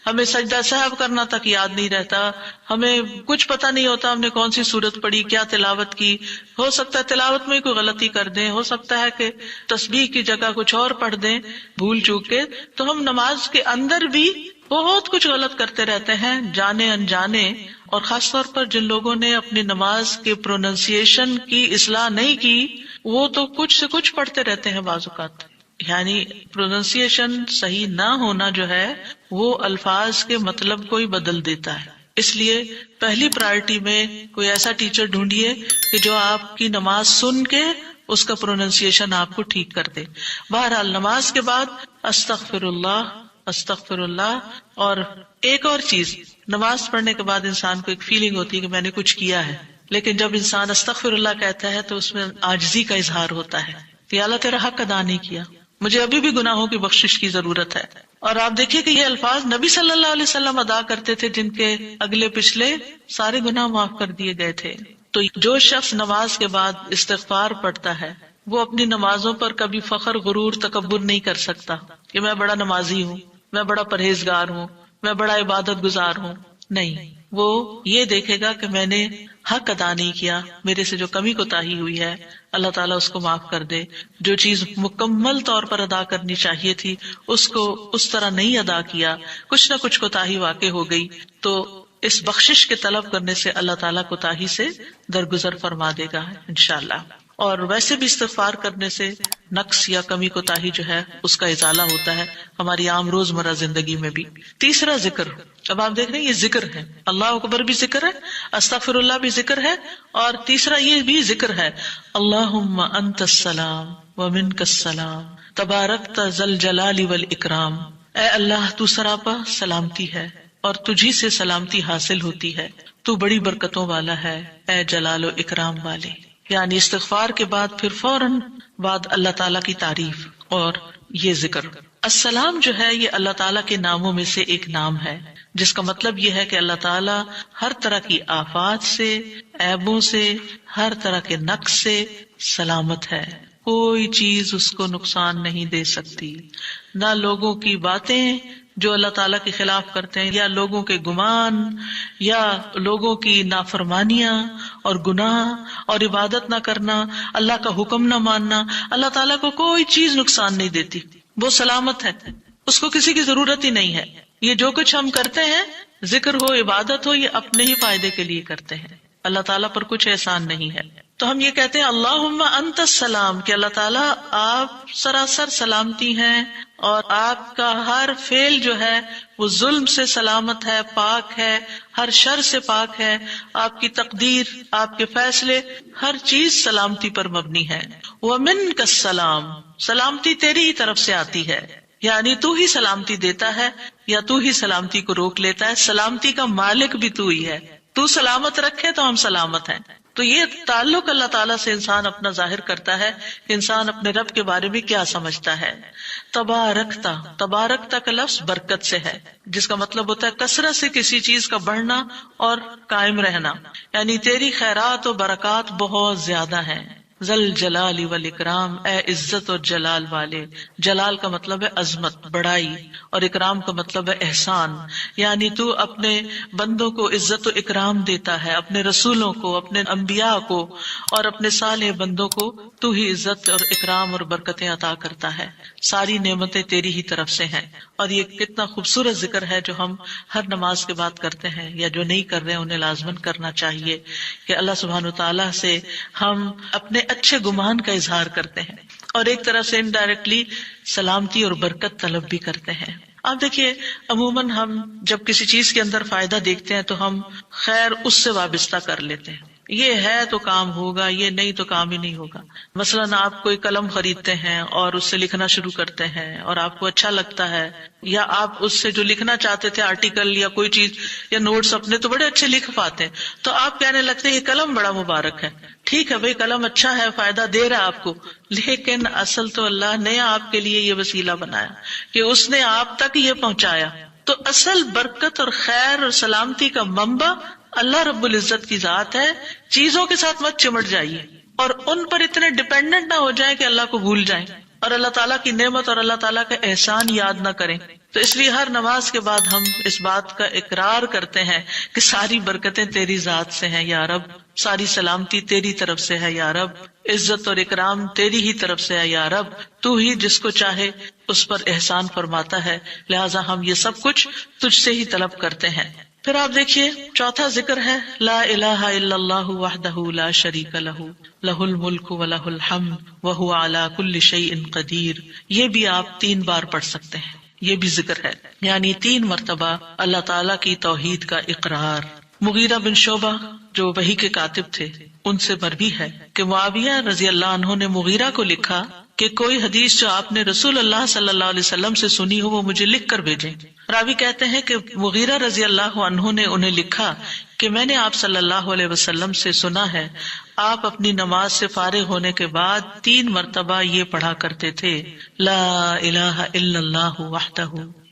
ہمیں سجدہ سہو کرنا تک یاد نہیں رہتا, ہمیں کچھ پتہ نہیں ہوتا ہم نے کون سی سورت پڑھی, کیا تلاوت کی. ہو سکتا ہے تلاوت میں کوئی غلطی کر دیں, ہو سکتا ہے کہ تسبیح کی جگہ کچھ اور پڑھ دیں بھول چوک کے. تو ہم نماز کے اندر بھی بہت کچھ غلط کرتے رہتے ہیں جانے انجانے. اور خاص طور پر جن لوگوں نے اپنی نماز کے پروننسیشن کی اصلاح نہیں کی وہ تو کچھ سے کچھ پڑھتے رہتے ہیں بعض اوقات. یعنی پروننسیشن صحیح نہ ہونا جو ہے وہ الفاظ کے مطلب کو ہی بدل دیتا ہے. اس لیے پہلی پرائرٹی میں کوئی ایسا ٹیچر ڈھونڈیے کہ جو آپ کی نماز سن کے اس کا پروننسیشن آپ کو ٹھیک کر دے. بہرحال نماز کے بعد استغفر اللہ استغفر اللہ. اور ایک اور چیز, نماز پڑھنے کے بعد انسان کو ایک فیلنگ ہوتی ہے کہ میں نے کچھ کیا ہے, لیکن جب انسان استغفر اللہ کہتا ہے تو اس میں عاجزی کا اظہار ہوتا ہے کہ اللہ تیرا حق ادا نہیں کیا, مجھے ابھی بھی گناہوں کی بخشش کی ضرورت ہے. اور آپ دیکھیے کہ یہ الفاظ نبی صلی اللہ علیہ وسلم ادا کرتے تھے جن کے اگلے پچھلے سارے گناہ معاف کر دیے گئے تھے. تو جو شخص نماز کے بعد استغفار پڑھتا ہے وہ اپنی نمازوں پر کبھی فخر غرور تکبر نہیں کر سکتا کہ میں بڑا نمازی ہوں, میں بڑا پرہیزگار ہوں, میں بڑا عبادت گزار ہوں. نہیں, وہ یہ دیکھے گا کہ میں نے حق ادا نہیں کیا, میرے سے جو کمی کوتاہی ہوئی ہے اللہ تعالیٰ اس کو معاف کر دے. جو چیز مکمل طور پر ادا کرنی چاہیے تھی اس کو اس طرح نہیں ادا کیا, کچھ نہ کچھ کوتاہی واقع ہو گئی, تو اس بخشش کے طلب کرنے سے اللہ تعالیٰ کوتاہی سے درگزر فرما دے گا انشاءاللہ. اور ویسے بھی استغفار کرنے سے نقص یا کمی کوتاہی جو ہے اس کا ازالہ ہوتا ہے ہماری عام روزمرہ زندگی میں بھی. تیسرا ذکر, اب آپ دیکھ رہے ہیں یہ ذکر ہے, اللہ اکبر بھی ذکر ہے, استغفر اللہ بھی ذکر ہے, اور تیسرا یہ بھی ذکر ہے اللہم انت السلام ومنک السلام تبارکت ذل جلال والاکرام. اے اللہ تو سراپا سلامتی ہے اور تجھی سے سلامتی حاصل ہوتی ہے, تو بڑی برکتوں والا ہے اے جلال و اکرام والے. یعنی استغفار کے بعد پھر فوراً بعد اللہ تعالیٰ کی تعریف اور یہ ذکر. السلام جو ہے یہ اللہ تعالیٰ کے ناموں میں سے ایک نام ہے جس کا مطلب یہ ہے کہ اللہ تعالیٰ ہر طرح کی آفات سے, عیبوں سے, ہر طرح کے نقص سے سلامت ہے. کوئی چیز اس کو نقصان نہیں دے سکتی, نہ لوگوں کی باتیں جو اللہ تعالیٰ کے خلاف کرتے ہیں, یا لوگوں کے گمان, یا لوگوں کی نافرمانیاں اور گناہ اور عبادت نہ کرنا, اللہ کا حکم نہ ماننا. اللہ تعالیٰ کو کوئی چیز نقصان نہیں دیتی, وہ سلامت ہے, اس کو کسی کی ضرورت ہی نہیں ہے. یہ جو کچھ ہم کرتے ہیں, ذکر ہو عبادت ہو, یہ اپنے ہی فائدے کے لیے کرتے ہیں, اللہ تعالیٰ پر کچھ احسان نہیں ہے. تو ہم یہ کہتے ہیں اللہم انت السلام کہ اللہ تعالیٰ آپ سراسر سلامتی ہیں اور آپ کا ہر فعل جو ہے وہ ظلم سے سلامت ہے, پاک ہے, ہر شر سے پاک ہے. آپ کی تقدیر, آپ کے فیصلے, ہر چیز سلامتی پر مبنی ہے. ومنک السلام, سلامتی تیری ہی طرف سے آتی ہے, یعنی تو ہی سلامتی دیتا ہے یا تو ہی سلامتی کو روک لیتا ہے. سلامتی کا مالک بھی تو ہی ہے, تو سلامت رکھے تو ہم سلامت ہیں. تو یہ تعلق اللہ تعالیٰ سے انسان اپنا ظاہر کرتا ہے کہ انسان اپنے رب کے بارے میں کیا سمجھتا ہے. تبارکتا, تبارکتا کا لفظ برکت سے ہے جس کا مطلب ہوتا ہے کثرت سے کسی چیز کا بڑھنا اور قائم رہنا, یعنی تیری خیرات و برکات بہت زیادہ ہیں. ذل جلال والاکرام, اے عزت اور جلال والے. جلال کا مطلب ہے عظمت, بڑائی, اور اکرام کا مطلب ہے احسان. یعنی تو اپنے بندوں کو عزت و اکرام دیتا ہے, اپنے رسولوں کو, اپنے انبیاء کو اور اپنے صالح بندوں کو تو ہی عزت اور اکرام اور برکتیں عطا کرتا ہے. ساری نعمتیں تیری ہی طرف سے ہیں. اور یہ کتنا خوبصورت ذکر ہے جو ہم ہر نماز کے بعد کرتے ہیں, یا جو نہیں کر رہے انہیں لازماً کرنا چاہیے کہ اللہ سبحانہ وتعالیٰ سے ہم اپنے اچھے گمان کا اظہار کرتے ہیں اور ایک طرح سے انڈائریکٹلی سلامتی اور برکت طلب بھی کرتے ہیں. آپ دیکھیے عموماً ہم جب کسی چیز کے اندر فائدہ دیکھتے ہیں تو ہم خیر اس سے وابستہ کر لیتے ہیں، یہ ہے تو کام ہوگا، یہ نہیں تو کام ہی نہیں ہوگا۔ مثلاً آپ کوئی قلم خریدتے ہیں اور اس سے لکھنا شروع کرتے ہیں اور آپ کو اچھا لگتا ہے، یا آپ اس سے جو لکھنا چاہتے تھے آرٹیکل یا کوئی چیز یا نوٹس اپنے تو بڑے اچھے لکھ پاتے ہیں، تو آپ کہنے لگتے ہیں یہ قلم بڑا مبارک ہے۔ ٹھیک ہے بھائی، قلم اچھا ہے، فائدہ دے رہا ہے آپ کو، لیکن اصل تو اللہ نے آپ کے لیے یہ وسیلہ بنایا کہ اس نے آپ تک یہ پہنچایا۔ تو اصل برکت اور خیر اور سلامتی کا منبع اللہ رب العزت کی ذات ہے۔ چیزوں کے ساتھ مت چمٹ جائیے اور ان پر اتنے ڈیپینڈنٹ نہ ہو جائیں کہ اللہ کو بھول جائیں اور اللہ تعالیٰ کی نعمت اور اللہ تعالیٰ کا احسان یاد نہ کریں۔ تو اس لیے ہر نماز کے بعد ہم اس بات کا اقرار کرتے ہیں کہ ساری برکتیں تیری ذات سے ہیں یا رب، ساری سلامتی تیری طرف سے ہے یا رب، عزت اور اکرام تیری ہی طرف سے ہے یا رب، تو ہی جس کو چاہے اس پر احسان فرماتا ہے، لہٰذا ہم یہ سب کچھ تجھ سے ہی طلب کرتے ہیں۔ پھر آپ دیکھیے چوتھا ذکر ہے لا الہ الا اللہ وحدہ لا شریک لہ لہ الملک ولہ الحمد وہو علی کل شیء قدیر۔ یہ بھی آپ 3 بار پڑھ سکتے ہیں، یہ بھی ذکر ہے، یعنی 3 مرتبہ اللہ تعالی کی توحید کا اقرار۔ مغیرہ بن شعبہ جو وحی کے کاتب تھے ان سے مروی ہے کہ معاویہ رضی اللہ عنہ نے مغیرہ کو لکھا کہ کوئی حدیث جو آپ نے رسول اللہ صلی اللہ علیہ وسلم سے سنی ہو وہ مجھے لکھ کر بھیجیں۔ راوی کہتے ہیں کہ مغیرہ رضی اللہ عنہ نے انہیں لکھا کہ میں نے آپ صلی اللہ علیہ وسلم سے سنا ہے آپ اپنی نماز سے فارغ ہونے کے بعد 3 مرتبہ یہ پڑھا کرتے تھے لا الہ الا اللہ وحدہ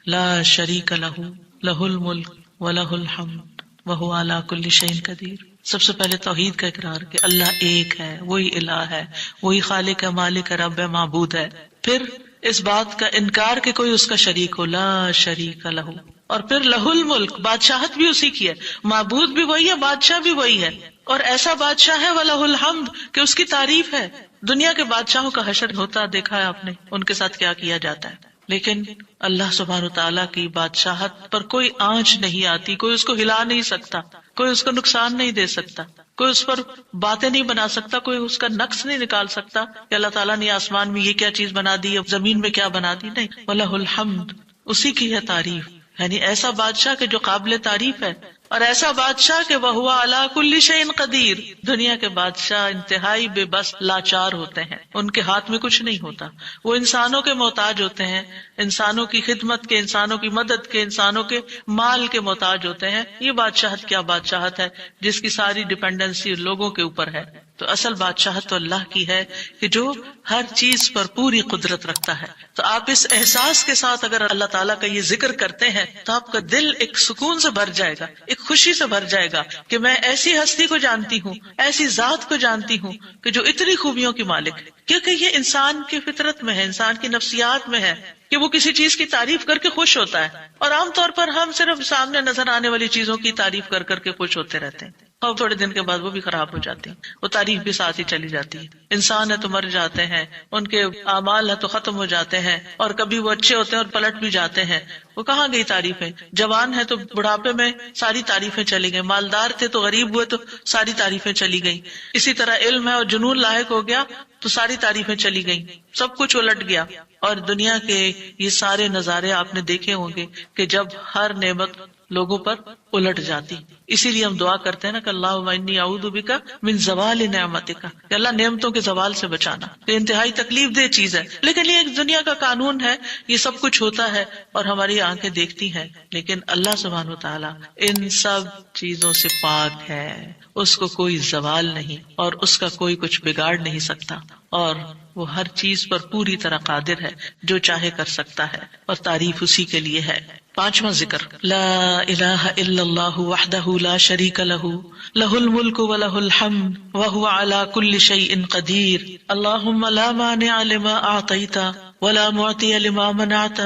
لا شریک لہ لہ الملک ولہ الحمد وہو علی کل شیء قدیر۔ سب سے پہلے توحید کا اقرار کہ اللہ ایک ہے، وہی الہ ہے، وہی خالق ہے، مالک ہے، رب ہے، معبود ہے۔ پھر اس بات کا انکار کہ کوئی اس کا شریک ہو، لا شریک لہ، اور پھر لہ الملک، بادشاہت بھی اسی کی ہے، معبود بھی وہی ہے، بادشاہ بھی وہی ہے، اور ایسا بادشاہ ہے وَلَهُ الْحَمْدُ کہ اس کی تعریف ہے۔ دنیا کے بادشاہوں کا حشر ہوتا دیکھا ہے آپ نے، ان کے ساتھ کیا کیا جاتا ہے، لیکن اللہ سبحانہ وتعالیٰ کی بادشاہت پر کوئی آنچ نہیں آتی، کوئی اس کو ہلا نہیں سکتا، کوئی اس کو نقصان نہیں دے سکتا، کوئی اس پر باتیں نہیں بنا سکتا، کوئی اس کا نقص نہیں نکال سکتا کہ اللہ تعالیٰ نے آسمان میں یہ کیا چیز بنا دی، زمین میں کیا بنا دی، نہیں، وَلَهُ الْحَمْدُ، اسی کی ہے تعریف، یعنی ایسا بادشاہ کہ جو قابل تعریف ہے، اور ایسا بادشاہ کہ وَهُوَ عَلَى كُلِّ شَيْءٍ قدیر۔ دنیا کے بادشاہ انتہائی بے بس لاچار ہوتے ہیں، ان کے ہاتھ میں کچھ نہیں ہوتا، وہ انسانوں کے محتاج ہوتے ہیں، انسانوں کی خدمت کے، انسانوں کی مدد کے، انسانوں کے مال کے محتاج ہوتے ہیں۔ یہ بادشاہت کیا بادشاہت ہے جس کی ساری ڈیپینڈنسی لوگوں کے اوپر ہے۔ تو اصل بادشاہت تو اللہ کی ہے کہ جو ہر چیز پر پوری قدرت رکھتا ہے۔ تو آپ اس احساس کے ساتھ اگر اللہ تعالیٰ کا یہ ذکر کرتے ہیں تو آپ کا دل ایک سکون سے بھر جائے گا، ایک خوشی سے بھر جائے گا کہ میں ایسی ہستی کو جانتی ہوں، ایسی ذات کو جانتی ہوں کہ جو اتنی خوبیوں کی مالک ہے۔ کیونکہ یہ انسان کی فطرت میں ہے، انسان کی نفسیات میں ہے کہ وہ کسی چیز کی تعریف کر کے خوش ہوتا ہے، اور عام طور پر ہم صرف سامنے نظر آنے والی چیزوں کی تعریف کر کر کے خوش ہوتے رہتے ہیں، اور تھوڑے دن کے بعد وہ بھی خراب ہو جاتی ہیں، وہ تعریف بھی ساتھ ہی چلی جاتی ہے۔ انسان ہے تو مر جاتے ہیں، ان کے اعمال ہے تو ختم ہو جاتے ہیں، اور کبھی وہ اچھے ہوتے ہیں اور پلٹ بھی جاتے ہیں، وہ کہاں گئی تعریفیں؟ جوان ہے تو بڑھاپے میں ساری تعریفیں چلی گئی، مالدار تھے تو غریب ہوئے تو ساری تعریفیں چلی گئی، اسی طرح علم ہے اور جنون لاحق ہو گیا تو ساری تعریفیں چلی گئیں، سب کچھ الٹ گیا۔ اور دنیا کے یہ سارے نظارے آپ نے دیکھے ہوں گے کہ جب ہر نعمت لوگوں پر الٹ جاتی، اسی لیے ہم دعا کرتے ہیں نا کہ اللہم انی اعوذ بک من زوال نعمتک، کہ اللہ نعمتوں کے زوال سے بچانا۔ یہ انتہائی تکلیف دہ چیز ہے، لیکن یہ ایک دنیا کا قانون ہے، یہ سب کچھ ہوتا ہے اور ہماری آنکھیں دیکھتی ہیں، لیکن اللہ سبحانہ وتعالی ان سب چیزوں سے پاک ہے، اس کو کوئی زوال نہیں اور اس کا کوئی کچھ بگاڑ نہیں سکتا، اور وہ ہر چیز پر پوری طرح قادر ہے، جو چاہے کر سکتا ہے، اور تعریف اسی کے لیے ہے۔ 5واں ذکر لا الہ الا اللہ وحدہ لا شریک لہ لہ الملک ولہ الحمد وہو علی کل شیء قدیر اللہم لا مانع لما اعطیت ولا معطی لما منعت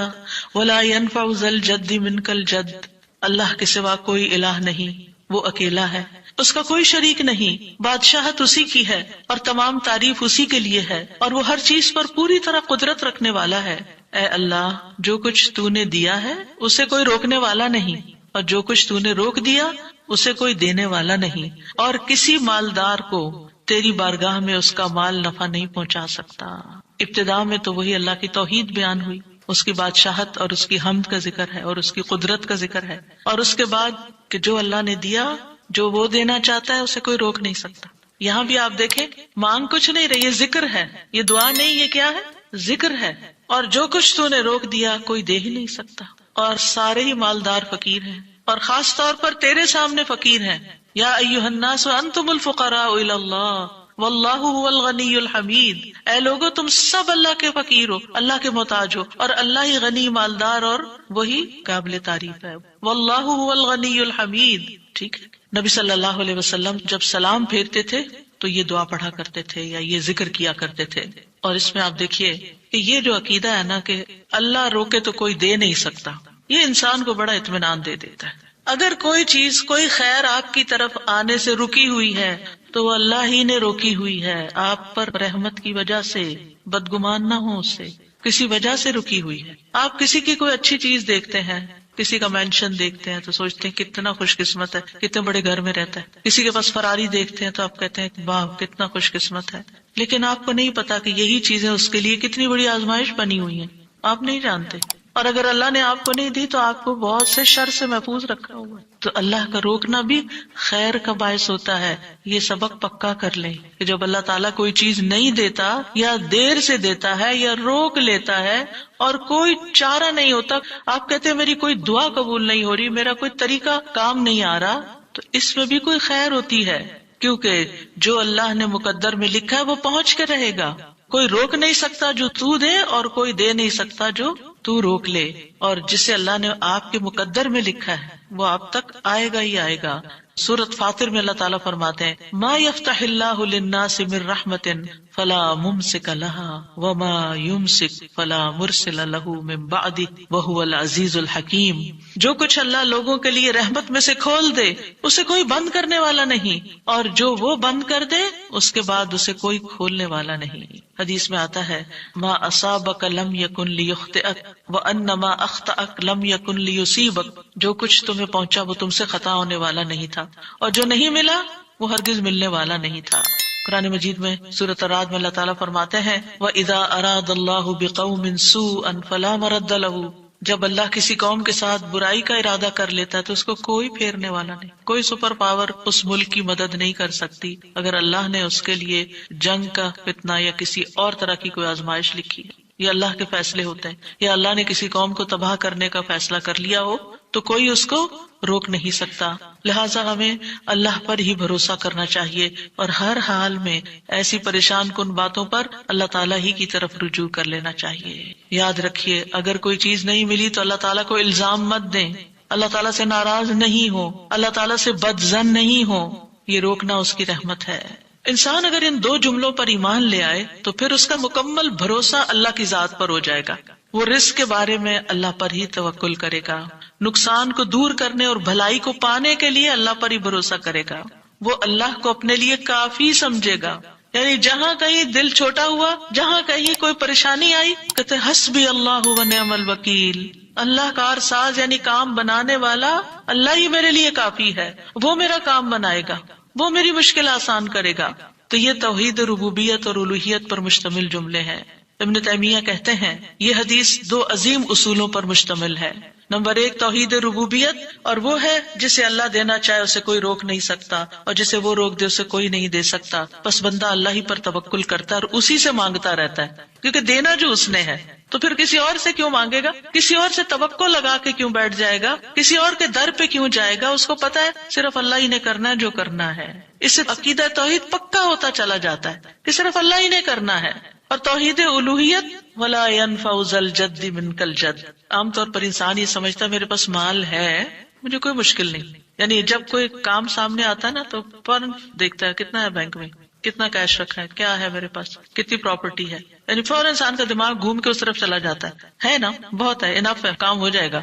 ولا ينفع ذا الجد منک الجد۔ اللہ کے سوا کوئی الہ نہیں، وہ اکیلا ہے، اس کا کوئی شریک نہیں، بادشاہت اسی کی ہے اور تمام تعریف اسی کے لیے ہے، اور وہ ہر چیز پر پوری طرح قدرت رکھنے والا ہے۔ اے اللہ، جو کچھ تو نے دیا ہے اسے کوئی روکنے والا نہیں، اور جو کچھ تو نے روک دیا اسے کوئی دینے والا نہیں، اور کسی مالدار کو تیری بارگاہ میں اس کا مال نفع نہیں پہنچا سکتا۔ ابتدا میں تو وہی اللہ کی توحید بیان ہوئی، اس کی بادشاہت اور اس کی حمد کا ذکر ہے اور اس کی قدرت کا ذکر ہے، اور اس کے بعد کہ جو اللہ نے دیا، جو وہ دینا چاہتا ہے اسے کوئی روک نہیں سکتا. یہاں بھی آپ دیکھیں مانگ کچھ نہیں رہی، یہ ذکر ہے، یہ دعا نہیں، یہ کیا ہے؟ ذکر ہے. اور جو کچھ تو نے روک دیا کوئی دے ہی نہیں سکتا، اور سارے ہی مالدار فقیر ہیں، اور خاص طور پر تیرے سامنے فقیر ہیں. یا ایھا الناس انتم الفقراء الی اللہ واللہ هو الغنی الحمید. اے لوگو تم سب اللہ کے فقیر ہو، اللہ کے محتاج ہو، اور اللہ ہی غنی، مالدار اور وہی قابل تعریف ہے. واللہ هو الغنی الحمید. ٹھیک ہے. نبی صلی اللہ علیہ وسلم جب سلام پھیرتے تھے تو یہ دعا پڑھا کرتے تھے یا یہ ذکر کیا کرتے تھے. اور اس میں آپ دیکھیے کہ یہ جو عقیدہ ہے نا کہ اللہ روکے تو کوئی دے نہیں سکتا، یہ انسان کو بڑا اطمینان دے دیتا ہے. اگر کوئی چیز، کوئی خیر آپ کی طرف آنے سے رکی ہوئی ہے تو وہ اللہ ہی نے روکی ہوئی ہے، آپ پر رحمت کی وجہ سے. بدگمان نہ ہو اس سے، کسی وجہ سے رکی ہوئی ہے. آپ کسی کی کوئی اچھی چیز دیکھتے ہیں، کسی کا مینشن دیکھتے ہیں تو سوچتے ہیں کتنا خوش قسمت ہے، کتنے بڑے گھر میں رہتا ہے. کسی کے پاس فراری دیکھتے ہیں تو آپ کہتے ہیں واہ کتنا خوش قسمت ہے. لیکن آپ کو نہیں پتا کہ یہی چیزیں اس کے لیے کتنی بڑی آزمائش بنی ہوئی ہیں، آپ نہیں جانتے. اور اگر اللہ نے آپ کو نہیں دی تو آپ کو بہت سے شر سے محفوظ رکھا ہوا ہے. تو اللہ کا روکنا بھی خیر کا باعث ہوتا ہے. یہ سبق پکا کر لیں کہ جب اللہ تعالیٰ کوئی چیز نہیں دیتا یا دیر سے دیتا ہے یا روک لیتا ہے اور کوئی چارہ نہیں ہوتا، آپ کہتے ہیں میری کوئی دعا قبول نہیں ہو رہی، میرا کوئی طریقہ کام نہیں آ رہا، تو اس میں بھی کوئی خیر ہوتی ہے. کیونکہ جو اللہ نے مقدر میں لکھا ہے وہ پہنچ کے رہے گا. کوئی روک نہیں سکتا جو تو دے، اور کوئی دے نہیں سکتا جو تو روک لے. اور جسے اللہ نے آپ کے مقدر میں لکھا ہے وہ آپ تک آئے گا ہی آئے گا. سورۃ فاطر میں اللہ تعالیٰ فرماتے ہیں ما یفتح اللہ للناس من رحمت فلا ممسک لها وما یمسک فلا مرسل له من بعدہ وہو العزیز الحکیم. جو کچھ اللہ لوگوں کے لیے رحمت میں سے کھول دے اسے کوئی بند کرنے والا نہیں، اور جو وہ بند کر دے اس کے بعد اسے کوئی کھولنے والا نہیں. حدیث میں آتا ہے ما اصابک لم یکن لیخطئک وانما اخطأک لم یکن لیصیبک. جو کچھ تمہیں پہنچا وہ تم سے خطا ہونے والا نہیں تھا، اور جو نہیں ملا وہ ہرگز ملنے والا نہیں تھا. قرآن مجید میں سورۃ الرعد میں اللہ تعالیٰ فرماتے ہیں وَإِذَا أَرَادَ اللَّهُ بِقَوْمٍ سُوءًا فَلَا مَرَدَّ لَهُ. جب اللہ کسی قوم کے ساتھ برائی کا ارادہ کر لیتا ہے تو اس کو کوئی پھیرنے والا نہیں، کوئی سپر پاور اس ملک کی مدد نہیں کر سکتی اگر اللہ نے اس کے لیے جنگ کا فتنہ یا کسی اور طرح کی کوئی آزمائش لکھی ہے. یہ اللہ کے فیصلے ہوتے ہیں. یا اللہ نے کسی قوم کو تباہ کرنے کا فیصلہ کر لیا ہو تو کوئی اس کو روک نہیں سکتا. لہٰذا ہمیں اللہ پر ہی بھروسہ کرنا چاہیے اور ہر حال میں ایسی پریشان کن باتوں پر اللہ تعالیٰ ہی کی طرف رجوع کر لینا چاہیے. یاد رکھیے اگر کوئی چیز نہیں ملی تو اللہ تعالیٰ کو الزام مت دیں، اللہ تعالیٰ سے ناراض نہیں ہو، اللہ تعالیٰ سے بدظن نہیں ہو. یہ روکنا اس کی رحمت ہے. انسان اگر ان دو جملوں پر ایمان لے آئے تو پھر اس کا مکمل بھروسہ اللہ کی ذات پر ہو جائے گا. وہ رزق کے بارے میں اللہ پر ہی توکل کرے گا، نقصان کو دور کرنے اور بھلائی کو پانے کے لیے اللہ پر ہی بھروسہ کرے گا. وہ اللہ کو اپنے لیے کافی سمجھے گا. یعنی جہاں کہیں دل چھوٹا ہوا، جہاں کہیں کوئی پریشانی آئی، کہتے حسبی اللہ و نعم الوکیل. اللہ کار ساز یعنی کام بنانے والا اللہ ہی میرے لیے کافی ہے، وہ میرا کام بنائے گا، وہ میری مشکل آسان کرے گا. تو یہ توحید ربوبیت اور الوہیت پر مشتمل جملے ہیں. ابن تیمیہ کہتے ہیں یہ حدیث دو عظیم اصولوں پر مشتمل ہے. نمبر 1 توحید ربوبیت، اور وہ ہے جسے اللہ دینا چاہے اسے کوئی روک نہیں سکتا، اور جسے وہ روک دے اسے کوئی نہیں دے سکتا. بس بندہ اللہ ہی پر توکل کرتا ہے اور اسی سے مانگتا رہتا ہے، کیونکہ دینا جو اس نے ہے. تو پھر کسی اور سے کیوں مانگے گا، کسی اور سے توقع لگا کے کیوں بیٹھ جائے گا، کسی اور کے در پہ کیوں جائے گا. اس کو پتا ہے صرف اللہ ہی نے کرنا ہے جو کرنا ہے. اس سے عقیدہ توحید پکا ہوتا چلا جاتا ہے کہ صرف اللہ ہی نے کرنا ہے. اور توحید الوہیت ولا ينفع ذا الجد منک الجد. عام طور پر انسان یہ سمجھتا ہے میرے پاس مال ہے مجھے کوئی مشکل نہیں. یعنی جب کوئی کام سامنے آتا ہے نا تو فوراً دیکھتا ہے کتنا ہے بینک میں، کتنا کیش رکھا ہے، کیا ہے میرے پاس، کتنی پراپرٹی ہے. یعنی فوراً انسان کا دماغ گھوم کے اس طرف چلا جاتا ہے نا بہت ہے، انف ہے، کام ہو جائے گا.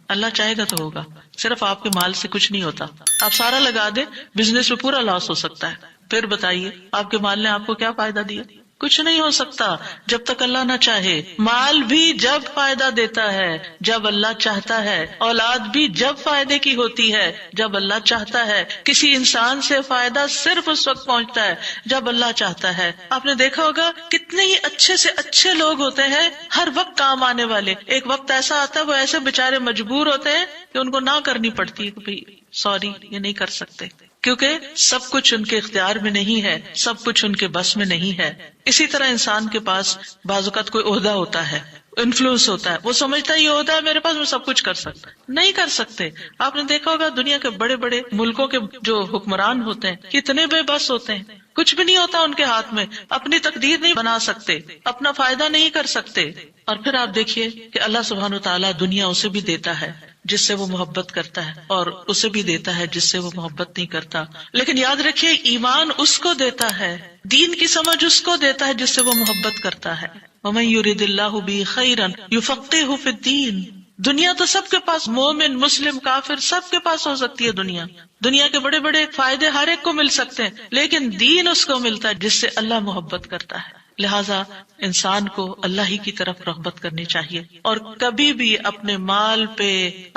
اللہ چاہے گا تو ہوگا. صرف آپ کے مال سے کچھ نہیں ہوتا. آپ سارا لگا دیں، بزنس میں پورا لاس ہو سکتا ہے. پھر بتائیے آپ کے مال نے آپ کو کیا فائدہ دیا؟ کچھ نہیں ہو سکتا جب تک اللہ نہ چاہے. مال بھی جب فائدہ دیتا ہے جب اللہ چاہتا ہے، اولاد بھی جب فائدے کی ہوتی ہے جب اللہ چاہتا ہے. کسی انسان سے فائدہ صرف اس وقت پہنچتا ہے جب اللہ چاہتا ہے. آپ نے دیکھا ہوگا کتنے ہی اچھے سے اچھے لوگ ہوتے ہیں ہر وقت کام آنے والے، ایک وقت ایسا آتا ہے وہ ایسے بےچارے مجبور ہوتے ہیں کہ ان کو نہ کرنی پڑتی ہے کہ بھائی سوری یہ نہیں کر سکتے، کیونکہ سب کچھ ان کے اختیار میں نہیں ہے، سب کچھ ان کے بس میں نہیں ہے. اسی طرح انسان کے پاس بعض اوقات کوئی عہدہ ہوتا ہے، انفلوئنس ہوتا ہے، وہ سمجھتا ہے یہ عہدہ ہے میرے پاس میں سب کچھ کر سکتا. نہیں کر سکتے. آپ نے دیکھا ہوگا دنیا کے بڑے بڑے ملکوں کے جو حکمران ہوتے ہیں کتنے بے بس ہوتے ہیں، کچھ بھی نہیں ہوتا ان کے ہاتھ میں، اپنی تقدیر نہیں بنا سکتے، اپنا فائدہ نہیں کر سکتے. اور پھر آپ دیکھیے کہ اللہ سبحانہ وتعالیٰ دنیا اسے بھی دیتا ہے جس سے وہ محبت کرتا ہے، اور اسے بھی دیتا ہے جس سے وہ محبت نہیں کرتا. لیکن یاد رکھیے ایمان اس کو دیتا ہے، دین کی سمجھ اس کو دیتا ہے جس سے وہ محبت کرتا ہے. وَمَن يُرِدِ اللَّهُ بِهِ خَيْرًا يُفَقِّهْهُ فِي الدِّينِ. دنیا تو سب کے پاس، مومن مسلم کافر سب کے پاس ہو سکتی ہے. دنیا کے بڑے بڑے فائدے ہر ایک کو مل سکتے ہیں، لیکن دین اس کو ملتا ہے جس سے اللہ محبت کرتا ہے. لہٰذا انسان کو اللہ ہی کی طرف رغبت کرنی چاہیے، اور کبھی بھی اپنے مال پہ،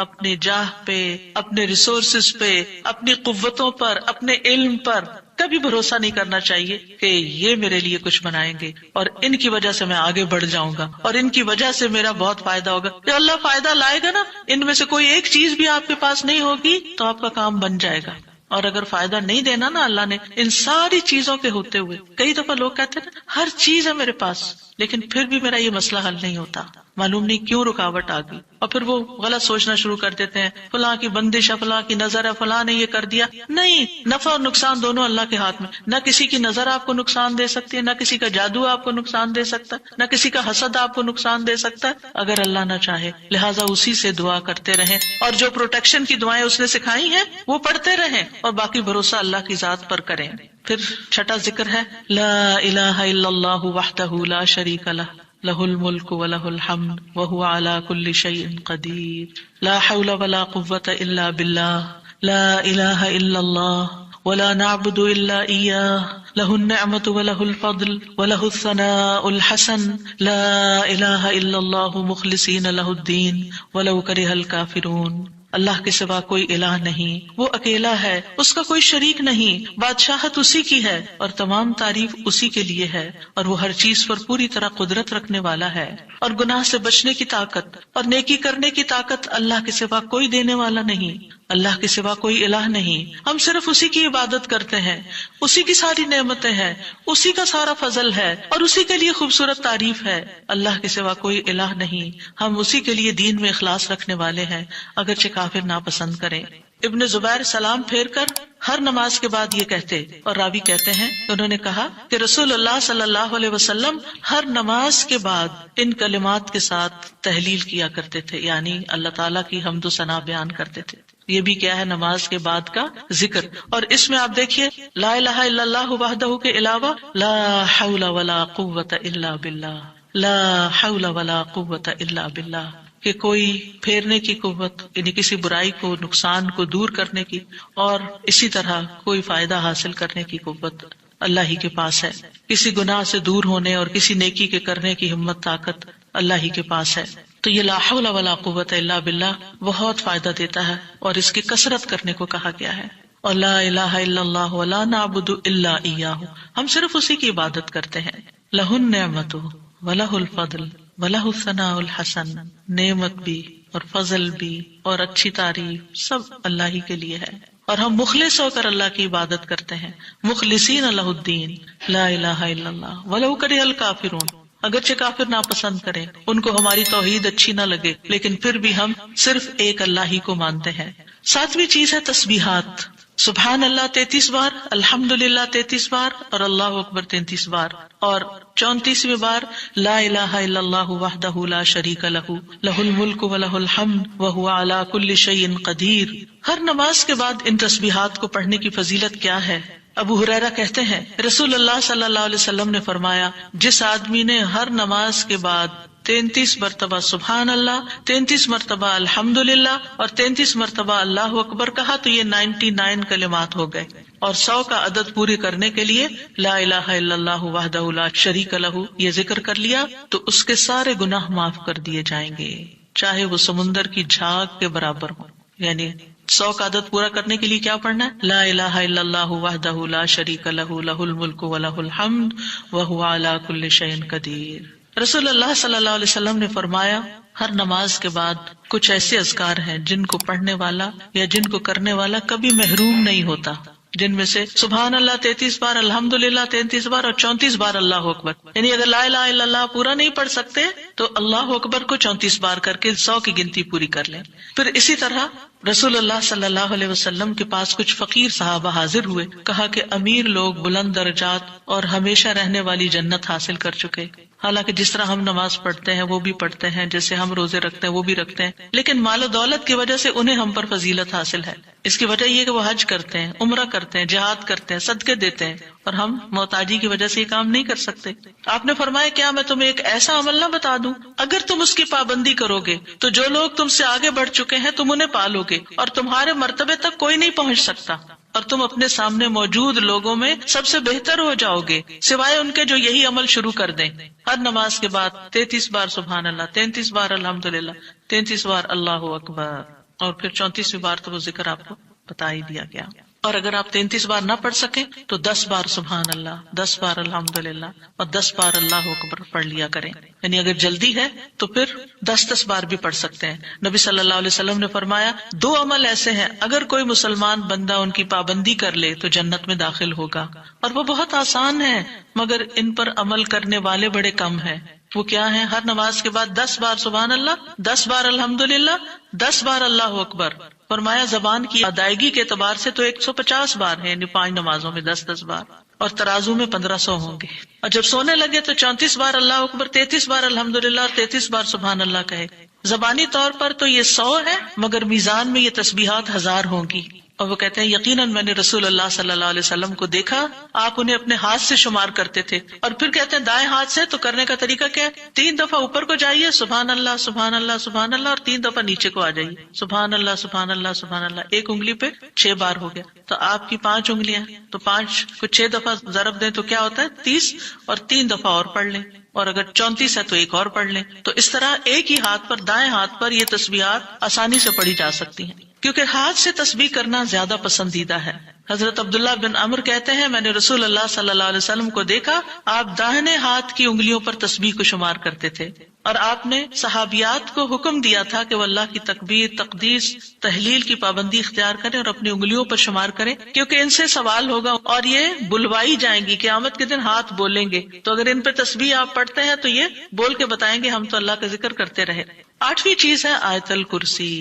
اپنے جاہ پہ، اپنے ریسورسز پہ، اپنی قوتوں پر، اپنے علم پر کبھی بھروسہ نہیں کرنا چاہیے کہ یہ میرے لیے کچھ بنائیں گے اور ان کی وجہ سے میں آگے بڑھ جاؤں گا اور ان کی وجہ سے میرا بہت فائدہ ہوگا. کہ اللہ فائدہ لائے گا نا، ان میں سے کوئی ایک چیز بھی آپ کے پاس نہیں ہوگی تو آپ کا کام بن جائے گا. اور اگر فائدہ نہیں دینا نا اللہ نے ان ساری چیزوں کے ہوتے ہوئے، کئی دفعہ لوگ کہتے ہیں ہر چیز ہے میرے پاس لیکن پھر بھی میرا یہ مسئلہ حل نہیں ہوتا، معلوم نہیں کیوں رکاوٹ آ گئی. اور پھر وہ غلط سوچنا شروع کر دیتے ہیں فلاں کی بندش ہے، فلاں کی نظر ہے، فلاں نے یہ کر دیا. نہیں، نفع اور نقصان دونوں اللہ کے ہاتھ میں. نہ کسی کی نظر آپ کو نقصان دے سکتی ہے، نہ کسی کا جادو آپ کو نقصان دے سکتا ہے، نہ کسی کا حسد آپ کو نقصان دے سکتا ہے اگر اللہ نہ چاہے. لہٰذا اسی سے دعا کرتے رہیں، اور جو پروٹیکشن کی دعائیں اس نے سکھائی ہیں وہ پڑھتے رہیں، اور باقی بھروسہ اللہ کی ذات پر کریں. پھر چھٹا ذکر ہے لا الہ الا اللہ وحدہ لا شریک لہ لہ الملک ولہ الحمد وہو علی کل شیء قدیر لا حول ولا قوۃ الا باللہ لا الہ الا اللہ ولا نعبد الا ایاہ لہ النعمۃ ولہ الفضل ولہ الثناء الحسن لا الہ الا اللہ مخلصین لہ الدین ولو کرہ الکافرون. اللہ کے سوا کوئی الہ نہیں، وہ اکیلا ہے، اس کا کوئی شریک نہیں، بادشاہت اسی کی ہے اور تمام تعریف اسی کے لیے ہے، اور وہ ہر چیز پر پوری طرح قدرت رکھنے والا ہے. اور گناہ سے بچنے کی طاقت اور نیکی کرنے کی طاقت اللہ کے سوا کوئی دینے والا نہیں، اللہ کے سوا کوئی الہ نہیں. ہم صرف اسی کی عبادت کرتے ہیں، اسی کی ساری نعمتیں ہیں، اسی کا سارا فضل ہے اور اسی کے لیے خوبصورت تعریف ہے. اللہ کے سوا کوئی الہ نہیں، ہم اسی کے لیے دین میں اخلاص رکھنے والے ہیں اگرچہ کافر ناپسند کریں. ابن زبیر سلام پھیر کر ہر نماز کے بعد یہ کہتے، اور راوی کہتے ہیں کہ انہوں نے کہا کہ رسول اللہ صلی اللہ علیہ وسلم ہر نماز کے بعد ان کلمات کے ساتھ تحلیل کیا کرتے تھے، یعنی اللہ تعالیٰ کی حمد و ثنا بیان کرتے تھے. یہ بھی کیا ہے نماز کے بعد کا ذکر. اور اس میں آپ دیکھیے لا الہ الا اللہ وحدہ کے علاوہ لا حول ولا قوت الا باللہ، لا حول ولا قوت الا باللہ، کہ کوئی پھیرنے کی قوت یعنی کسی برائی کو، نقصان کو دور کرنے کی، اور اسی طرح کوئی فائدہ حاصل کرنے کی قوت اللہ ہی کے پاس ہے. کسی گناہ سے دور ہونے اور کسی نیکی کے کرنے کی ہمت طاقت اللہ ہی کے پاس ہے. تو یہ لا حول ولا قوت الا باللہ بہت فائدہ دیتا ہے اور اس کی کثرت کرنے کو کہا گیا ہے. اور لا الہ الا اللہ ولا نعبد الا ایاہ، ہم صرف اسی کی عبادت کرتے ہیں. لہ النعمت ولہ الفضل وَلَهُ الثَّنَاءُ الْحَسَنُ، نعمت بھی اور فضل بھی اور اچھی تعریف سب اللہ ہی کے لیے ہے، اور ہم مخلص ہو کر اللہ کی عبادت کرتے ہیں. مخلصین لہ الدین لا الہ الا اللہ وَلَوْ كَرِهَ الْكَافِرُونَ، اگرچہ کافر ناپسند کریں، ان کو ہماری توحید اچھی نہ لگے، لیکن پھر بھی ہم صرف ایک اللہ ہی کو مانتے ہیں. ساتویں چیز ہے تسبیحات. سبحان اللہ 33 بار، الحمدللہ 33 بار اور اللہ اکبر 33 بار، اور 34ویں بار لا الہ الا اللہ وحدہ لا شریک لہ لہ الملک ولہ الحمد وہو علی کل شیء قدیر. ہر نماز کے بعد ان تسبیحات کو پڑھنے کی فضیلت کیا ہے؟ ابو ہریرہ کہتے ہیں رسول اللہ صلی اللہ علیہ وسلم نے فرمایا، جس آدمی نے ہر نماز کے بعد 33 مرتبہ سبحان اللہ، 33 مرتبہ الحمدللہ اور 33 مرتبہ اللہ اکبر کہا تو یہ 99 کلمات ہو گئے. اور 100 کا عدد پورے کرنے کے لیے لا الہ الا اللہ وحدہ لا شریک لہ یہ ذکر کر لیا تو اس کے سارے گناہ معاف کر دیے جائیں گے، چاہے وہ سمندر کی جھاگ کے برابر ہو. یعنی 100 کا عدد پورا کرنے کے لیے کیا پڑھنا ہے؟ لا الہ الا اللہ وحدہ لا شریک لہ لہ الملک ولہ الحمد وہو علی کل شیء قدیر. رسول اللہ صلی اللہ علیہ وسلم نے فرمایا ہر نماز کے بعد کچھ ایسے اذکار ہیں جن کو پڑھنے والا یا جن کو کرنے والا کبھی محروم نہیں ہوتا، جن میں سے سبحان اللہ 33 بار، الحمدللہ 33 بار اور 34 بار اللہ اکبر. یعنی اگر لا الہ الا اللہ پورا نہیں پڑھ سکتے تو اللہ اکبر کو 34 بار کر کے 100 کی گنتی پوری کر لیں. پھر اسی طرح رسول اللہ صلی اللہ علیہ وسلم کے پاس کچھ فقیر صحابہ حاضر ہوئے، کہا کہ امیر لوگ بلند درجات اور ہمیشہ رہنے والی جنت حاصل کر چکے. حالانکہ جس طرح ہم نماز پڑھتے ہیں وہ بھی پڑھتے ہیں، جیسے ہم روزے رکھتے ہیں وہ بھی رکھتے ہیں، لیکن مال و دولت کی وجہ سے انہیں ہم پر فضیلت حاصل ہے. اس کی وجہ یہ کہ وہ حج کرتے ہیں، عمرہ کرتے ہیں، جہاد کرتے ہیں، صدقے دیتے ہیں، اور ہم محتاجی کی وجہ سے یہ کام نہیں کر سکتے. آپ نے فرمایا کیا میں تمہیں ایک ایسا عمل نہ بتا دوں اگر تم اس کی پابندی کرو گے تو جو لوگ تم سے آگے بڑھ چکے ہیں تم انہیں پالو گے اور تمہارے مرتبے تک کوئی نہیں پہنچ سکتا، اور تم اپنے سامنے موجود لوگوں میں سب سے بہتر ہو جاؤ گے سوائے ان کے جو یہی عمل شروع کر دیں. ہر نماز کے بعد 33 بار سبحان اللہ، 33 بار الحمدللہ، 33 بار اللہ اکبر، اور پھر 34ویں بار تو وہ ذکر آپ کو بتا ہی دیا گیا. اور اگر آپ 33 بار نہ پڑھ سکیں تو 10 بار سبحان اللہ، 10 بار الحمدللہ اور 10 بار اللہ اکبر پڑھ لیا کریں. یعنی اگر جلدی ہے تو پھر 10 بار بھی پڑھ سکتے ہیں. نبی صلی اللہ علیہ وسلم نے فرمایا 2 عمل ایسے ہیں اگر کوئی مسلمان بندہ ان کی پابندی کر لے تو جنت میں داخل ہوگا، اور وہ بہت آسان ہے مگر ان پر عمل کرنے والے بڑے کم ہیں. وہ کیا ہیں؟ ہر نماز کے بعد 10 بار سبحان اللہ، 10 بار الحمدللہ، 10 بار اللہ اکبر. فرمایا زبان کی ادائیگی کے اعتبار سے تو 150 بار ہے، یعنی 5 نمازوں میں 10 بار، اور ترازو میں 1500 ہوں گے. اور جب سونے لگے تو 34 بار اللہ اکبر، 33 بار الحمدللہ اور 33 بار سبحان اللہ کہے. زبانی طور پر تو یہ 100 ہے مگر میزان میں یہ تسبیحات 1000 ہوں گی. اور وہ کہتے ہیں یقیناً میں نے رسول اللہ صلی اللہ علیہ وسلم کو دیکھا، آپ انہیں اپنے ہاتھ سے شمار کرتے تھے. اور پھر کہتے ہیں دائیں ہاتھ سے تو کرنے کا طریقہ کیا ہے؟ 3 دفعہ اوپر کو جائیے سبحان اللہ سبحان اللہ سبحان اللہ، اور 3 دفعہ نیچے کو آ جائیے سبحان اللہ سبحان اللہ سبحان اللہ. ایک انگلی پہ 6 بار ہو گیا، تو آپ کی 5 انگلیاں تو 5 کو 6 دفعہ ضرب دیں تو کیا ہوتا ہے 30، اور 3 دفعہ اور پڑھ لیں، اور اگر 34 ہے تو ایک اور پڑھ لیں. تو اس طرح ایک ہی ہاتھ پر، دائیں ہاتھ پر یہ تسبیحات آسانی سے پڑھی جا سکتی ہیں، کیونکہ ہاتھ سے تسبیح کرنا زیادہ پسندیدہ ہے. حضرت عبداللہ بن عمر کہتے ہیں میں نے رسول اللہ صلی اللہ علیہ وسلم کو دیکھا، آپ داہنے ہاتھ کی انگلیوں پر تسبیح کو شمار کرتے تھے، اور آپ نے صحابیات کو حکم دیا تھا کہ وہ اللہ کی تکبیر، تقدیس، تحلیل کی پابندی اختیار کریں اور اپنی انگلیوں پر شمار کریں، کیونکہ ان سے سوال ہوگا اور یہ بلوائی جائیں گی. قیامت کے دن ہاتھ بولیں گے، تو اگر ان پہ تسبیح آپ پڑھتے ہیں تو یہ بول کے بتائیں گے ہم تو اللہ کا ذکر کرتے رہے. 8ویں چیز ہے آیت الکرسی.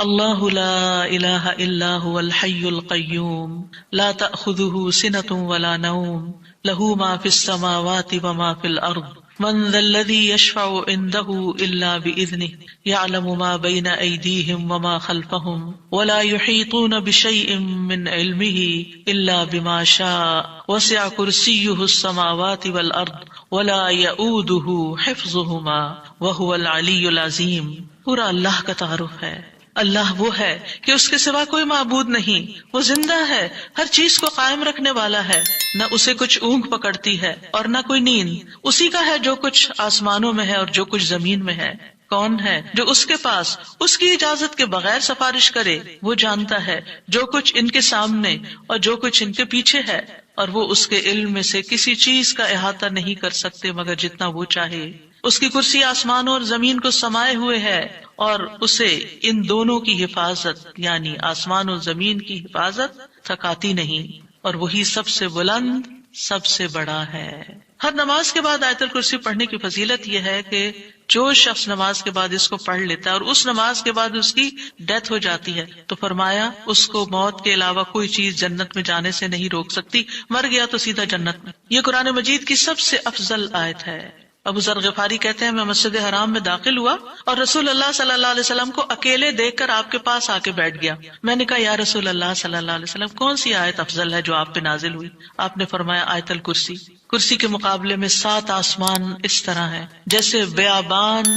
اللہ لا الہ الا هو الحی القیوم لا تأخذه سنة ولا نوم له ما في السماوات وما في الارض من ذا الذي يشفع عنده الا بإذنه يعلم ما بين ايديهم وما خلفهم ولا يحيطون بشيء من علمه الا بما شاء وسع كرسيه السماوات والارض ولا يؤوده حفظهما وهو العلی العظیم. پورا اللہ کا تعارف ہے. اللہ وہ ہے کہ اس کے سوا کوئی معبود نہیں، وہ زندہ ہے، ہر چیز کو قائم رکھنے والا ہے، نہ اسے کچھ اونگ پکڑتی ہے اور نہ کوئی نیند. اسی کا ہے جو کچھ آسمانوں میں ہے اور جو کچھ زمین میں ہے. کون ہے جو اس کے پاس اس کی اجازت کے بغیر سفارش کرے؟ وہ جانتا ہے جو کچھ ان کے سامنے اور جو کچھ ان کے پیچھے ہے، اور وہ اس کے علم میں سے کسی چیز کا احاطہ نہیں کر سکتے مگر جتنا وہ چاہے. اس کی کرسی آسمانوں اور زمین کو سمائے ہوئے ہے، اور اسے ان دونوں کی حفاظت یعنی آسمان و زمین کی حفاظت تھکاتی نہیں، اور وہی سب سے بلند، سب سے بڑا ہے. ہر نماز کے بعد آیت الکرسی پڑھنے کی فضیلت یہ ہے کہ جو شخص نماز کے بعد اس کو پڑھ لیتا ہے اور اس نماز کے بعد اس کی ڈیتھ ہو جاتی ہے تو فرمایا اس کو موت کے علاوہ کوئی چیز جنت میں جانے سے نہیں روک سکتی، مر گیا تو سیدھا جنت میں. یہ قرآن مجید کی سب سے افضل آیت ہے. ابو ذر غفاری کہتے ہیں میں مسجد حرام میں داخل ہوا اور رسول اللہ صلی اللہ علیہ وسلم کو اکیلے دیکھ کر آپ کے پاس آ کے بیٹھ گیا. میں نے کہا یا رسول اللہ صلی اللہ علیہ وسلم کون سی آیت افضل ہے جو آپ پہ نازل ہوئی؟ آپ نے فرمایا آیت الکرسی. کرسی کے مقابلے میں 7 آسمان اس طرح ہے جیسے بیابان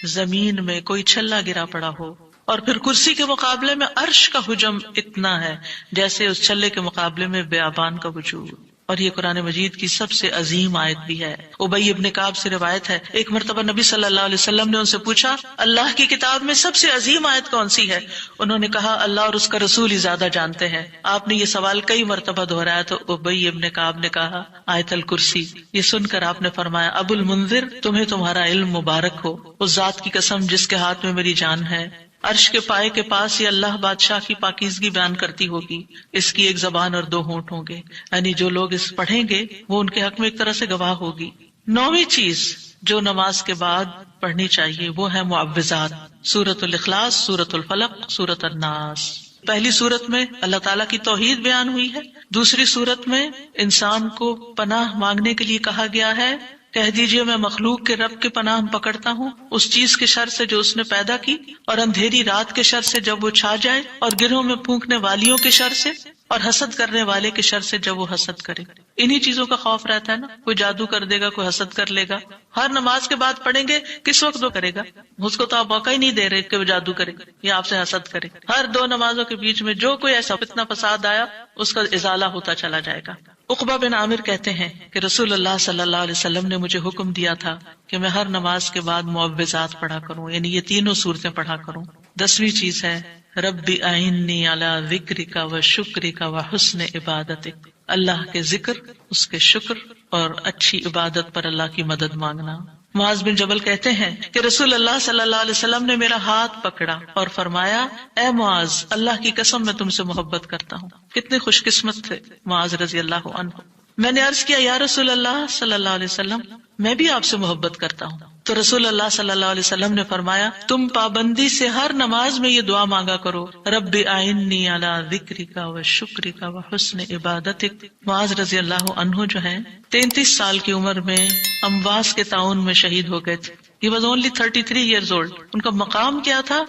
زمین میں کوئی چھلا گرا پڑا ہو اور پھر کرسی کے مقابلے میں عرش کا حجم اتنا ہے جیسے اس چھلے کے مقابلے میں بیابان کا وجود. اور یہ قرآن مجید کی سب سے عظیم آیت بھی ہے. ابی ابن کعب سے روایت ہے، ایک مرتبہ نبی صلی اللہ علیہ وسلم نے ان سے پوچھا اللہ کی کتاب میں سب سے عظیم آیت کون سی ہے؟ انہوں نے کہا اللہ اور اس کا رسول ہی زیادہ جانتے ہیں. آپ نے یہ سوال کئی مرتبہ دہرایا تو ابی ابن کعب نے کہا آیت الکرسی. یہ سن کر آپ نے فرمایا ابو المنذر تمہیں تمہارا علم مبارک ہو، اس ذات کی قسم جس کے ہاتھ میں میری جان ہے. عرش کے پائے کے پاس یہ اللہ بادشاہ کی پاکیزگی بیان کرتی ہوگی، اس کی ایک زبان اور دو ہونٹ ہوں گے، یعنی جو لوگ اس پڑھیں گے وہ ان کے حق میں ایک طرح سے گواہ ہوگی. 9ویں چیز جو نماز کے بعد پڑھنی چاہیے وہ ہے معوذات. سورۃ الاخلاص، سورۃ الفلق، سورۃ الناس. پہلی سورت میں اللہ تعالیٰ کی توحید بیان ہوئی ہے، دوسری سورت میں انسان کو پناہ مانگنے کے لیے کہا گیا ہے. کہہ دیجئے میں مخلوق کے رب کے پناہ پکڑتا ہوں، اس چیز کے شر سے جو اس نے پیدا کی، اور اندھیری رات کے شر سے جب وہ چھا جائے، اور گرہوں میں پھونکنے والیوں کے شر سے، اور حسد کرنے والے کے شر سے جب وہ حسد کرے. انہی چیزوں کا خوف رہتا ہے نا، کوئی جادو کر دے گا، کوئی حسد کر لے گا. ہر نماز کے بعد پڑھیں گے کس وقت وہ کرے گا؟ اس کو تو آپ موقع ہی نہیں دے رہے کہ وہ جادو کرے یا آپ سے حسد کرے. ہر 2 نمازوں کے بیچ میں جو کوئی ایسا فتنہ فساد آیا اس کا ازالہ ہوتا چلا جائے گا. عقبہ بن عامر کہتے ہیں کہ رسول اللہ صلی اللہ علیہ وسلم نے مجھے حکم دیا تھا کہ میں ہر نماز کے بعد معوذات پڑھا کروں، یعنی یہ تینوں صورتیں پڑھا کروں. 10ویں چیز ہے رب اعنی علی ذکرک و شکرک و حسن عبادتک. اللہ کے ذکر، اس کے شکر اور اچھی عبادت پر اللہ کی مدد مانگنا. معاذ بن جبل کہتے ہیں کہ رسول اللہ صلی اللہ علیہ وسلم نے میرا ہاتھ پکڑا اور فرمایا اے معاذ اللہ کی قسم میں تم سے محبت کرتا ہوں. کتنے خوش قسمت تھے معاذ رضی اللہ عنہ. میں نے عرض کیا یا رسول اللہ صلی اللہ علیہ وسلم میں بھی آپ سے محبت کرتا ہوں. تو رسول اللہ صلی اللہ علیہ وسلم نے فرمایا تم پابندی سے ہر نماز میں یہ دعا مانگا کرو رب اعنی علی ذکرک و شکرک و حسن عبادتک. معاذ رضی اللہ عنہ جو ہیں 33 سال کی عمر میں امواس کے طاعون میں شہید ہو گئے تھے. He was only 33 years old. ان کا مقام کیا تھا؟